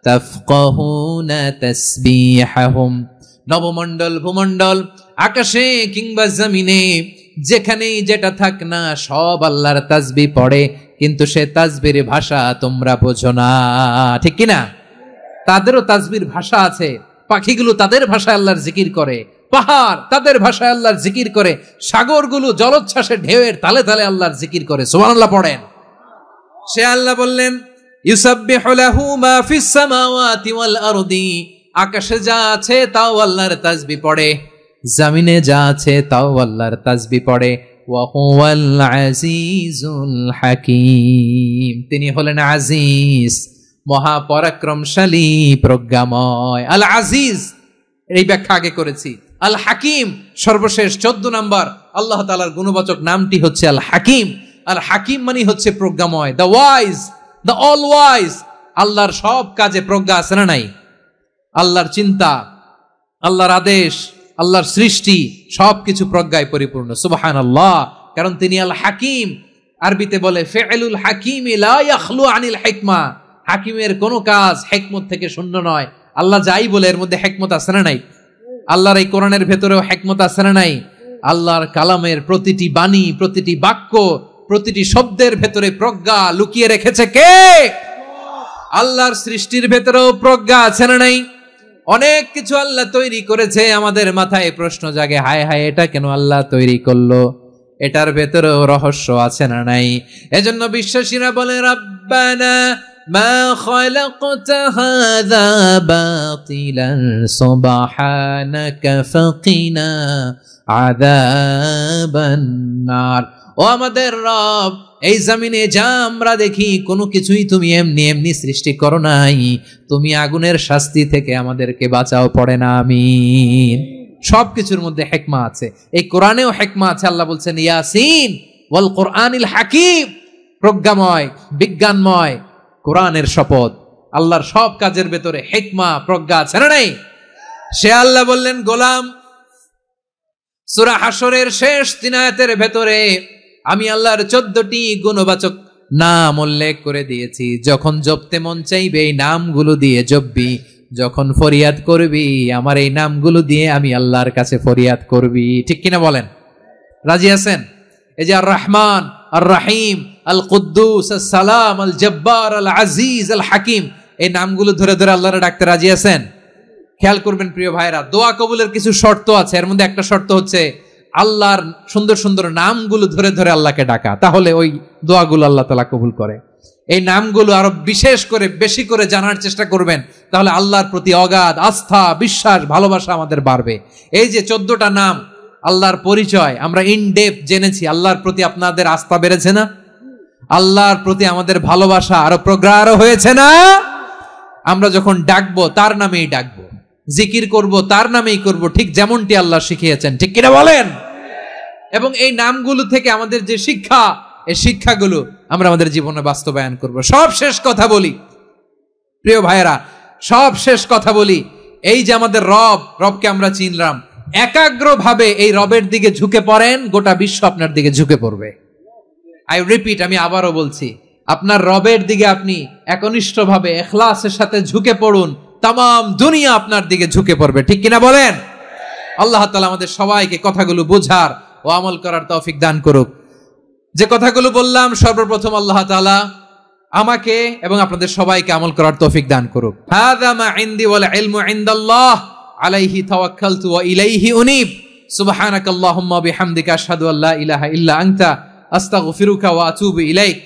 তাফকাহুনা তাসবিহাহুম। নবমণ্ডল, ভূমণ্ডল, আকাশে কিংবা জমিনে যেখানেই যেটা থাক না সব আল্লাহর তাসবিহ পড়ে, কিন্তু সে তাসবির ভাষা তোমরা বোঝো না, ঠিক কিনা? তাদেরও তাসবির ভাষা আছে। পাখিগুলো তাদের ভাষায় আল্লাহর জিকির করে, পাহাড় তাদের ভাষায় আল্লাহর জিকির করে, সাগরগুলো জলোচ্ছ্বাসে ঢেউয়ের তালে তালে আল্লাহর জিকির করে। সুবহানাল্লাহ পড়েন। সে আল্লাহ বললেন ইউসাব্বিহু লাহু মা ফিস সামাওয়াতি ওয়াল আরদি, আকাশে যা আছে তাও আল্লাহর তাসবিহ পড়ে, জমিনে যা আছে তাও আল্লাহর তাসবিহ পড়ে। ওয়া হুয়াল আজিজুল হাকীম, তিনি হলেন আজিজ, মহাপরাক্রমশালী, প্রজ্ঞাময়। আল আজিজ এই ব্যাখ্যা আগে করেছি। আল হাকিম সর্বশেষ 14 নম্বর আল্লাহ তাআলার গুণবাচক নামটি হচ্ছে আল হাকিম। আল হাকিম মানে হচ্ছে প্রজ্ঞাময়, the wise, the all wise. আল্লাহর সব কাজে প্রজ্ঞা আছে না নাই? আল্লাহর চিন্তা, আল্লাহর আদেশ, আল্লাহর সৃষ্টি সবকিছু প্রজ্ঞায় পরিপূর্ণ। সুবহানাল্লাহ, কারণ তিনি আল হাকিম। আরবিতে বলে ফি'লুল হাকিমি লা ইয়াখলু আনিল হিকমা, হাকিমের কোনো কাজ হিকমত থেকে শূন্য নয়। আল্লাহ যাই বলে এর মধ্যে হিকমত আছে না নাই? আল্লাহর এই কোরআনের ভেতরেও হিকমত আছে না নাই? আল্লাহর কালামের প্রতিটি বাণী, প্রতিটি বাক্য, প্রতিটি শব্দের ভেতরে প্রজ্ঞা লুকিয়ে রেখেছে কে? আল্লাহর সৃষ্টির ভেতরেও প্রজ্ঞা আছে না নাই? অনেক কিছু আল্লাহ তৈরি করেছে, আমাদের মাথায় প্রশ্ন জাগে, হায় হায় এটা কেন আল্লাহ তৈরি করলো? এটার ভেতরেও রহস্য আছে না নাই? এজন্য বিশ্বাসীরা বলে রাব্বানা মা খালাকতা হাযা বাতিলান সুবহানাকা ফাকিনা আযাবান নার। ও আমাদের রব, এই জমিনে যা আমরা দেখি কোনো কিছুই তুমি এমনি এমনি সৃষ্টি করো নাই, তুমি আগুনের শাস্তি থেকে আমাদেরকে বাঁচাও, পড়ে না আমিন। সবকিছুর মধ্যে হিকমা আছে, এই কোরআনেও হিকমা আছে। আল্লাহ বলছেন ইয়াসিন ওয়াল কোরআনিল হাকিম, প্রজ্ঞাময়, বিজ্ঞানময় কোরআনের শপথ। আল্লাহর সব কাজের ভেতরে হিকমা, প্রজ্ঞা আছে না নাই? সে আল্লাহ বললেন গোলাম, সূরা হাশরের শেষ 3 আয়াতের ভেতরে আমি আল্লাহর 14টি গুণবাচক নাম উল্লেখ করে দিয়েছি। যখন জপতে মন চাইবে এই নামগুলো দিয়ে জপবি, যখন ফরিয়াদ করবি আমার এই নামগুলো দিয়ে আমি আল্লাহর কাছে ফরিয়াদ করবি, ঠিক কিনা বলেন? রাজি আছেন? এই যে আর রহমান, আর রাহিম, আল কুদ্দুস, আস সালাম, আল জব্বার, আল আজিজ, আল হাকিম, এই নামগুলো ধরে ধরে আল্লাহরে ডাকতে রাজি আছেন? খেয়াল করবেন প্রিয় ভাইরা, দোয়া কবুলের কিছু শর্ত আছে। এর মধ্যে একটা শর্ত হচ্ছে আল্লাহর সুন্দর সুন্দর নামগুলো ধরে ধরে আল্লাহকে ডাকা, তাহলে ওই দোয়াগুলো আল্লাহ তাআলা কবুল করে। এই নামগুলো আরো বিশেষ করে বেশি করে জানার চেষ্টা করবেন, তাহলে আল্লাহর প্রতি অগাধ আস্থা, বিশ্বাস, ভালোবাসা আমাদের বাড়বে। এই যে 14টা নাম আল্লাহর পরিচয় আমরা ইন ডেপথ জেনেছি, আল্লাহর প্রতি আপনাদের আস্থা বেড়েছে না? আল্লাহর প্রতি আমাদের ভালোবাসা আরো প্রগাঢ় হয়েছে না? আমরা যখন ডাকবো তার নামেই ডাকবো, জিকির করব তার নামেই করব, ঠিক যেমনটি আল্লাহ শিখিয়েছেন, ঠিক কিনা বলেন? এবং এই নামগুলো থেকে আমাদের যে শিক্ষা, এই শিক্ষাগুলো আমরা আমাদের জীবনে বাস্তবায়ন করব। সব শেষ কথা বলি প্রিয় ভাইয়েরা, সব শেষ কথা বলি, এই যে আমাদের রবকে আমরা চিনলাম, একাগ্রভাবে এই রবের দিকে ঝুঁকে পড়েন, গোটা বিশ্ব আপনার দিকে ঝুঁকে পড়বে। আই রিপিট, আমি আবারও বলছি, আপনার রবের দিকে আপনি একনিষ্ঠভাবে ইখলাসের সাথে ঝুঁকে পড়ুন, তাম দুনিয়া আপনার দিকে ঝুঁকে পড়বে, ঠিক কিনা বলেন? আল্লাহ তাআলা আমাদের সবাইকে কথাগুলো বোঝার ও আমল করার তৌফিক দান করুক। যে কথাগুলো বললাম, সর্বপ্রথম আল্লাহ তাআলা আমাকে এবং আপনাদের সবাইকে আমল করার তৌফিক দান করুক। হাযা মা ইনদি ওয়াল ইলমু ইনদাল্লাহ আলাইহি তাওয়াক্কালতু ওয়া ইলাইহি উনীব। সুবহানাকাল্লাহুম্মা বিহামদিকা আশহাদু আল্লা ইলাহা ইল্লা আনতা আস্তাগফিরুকা ওয়া আতুবু ইলাইক।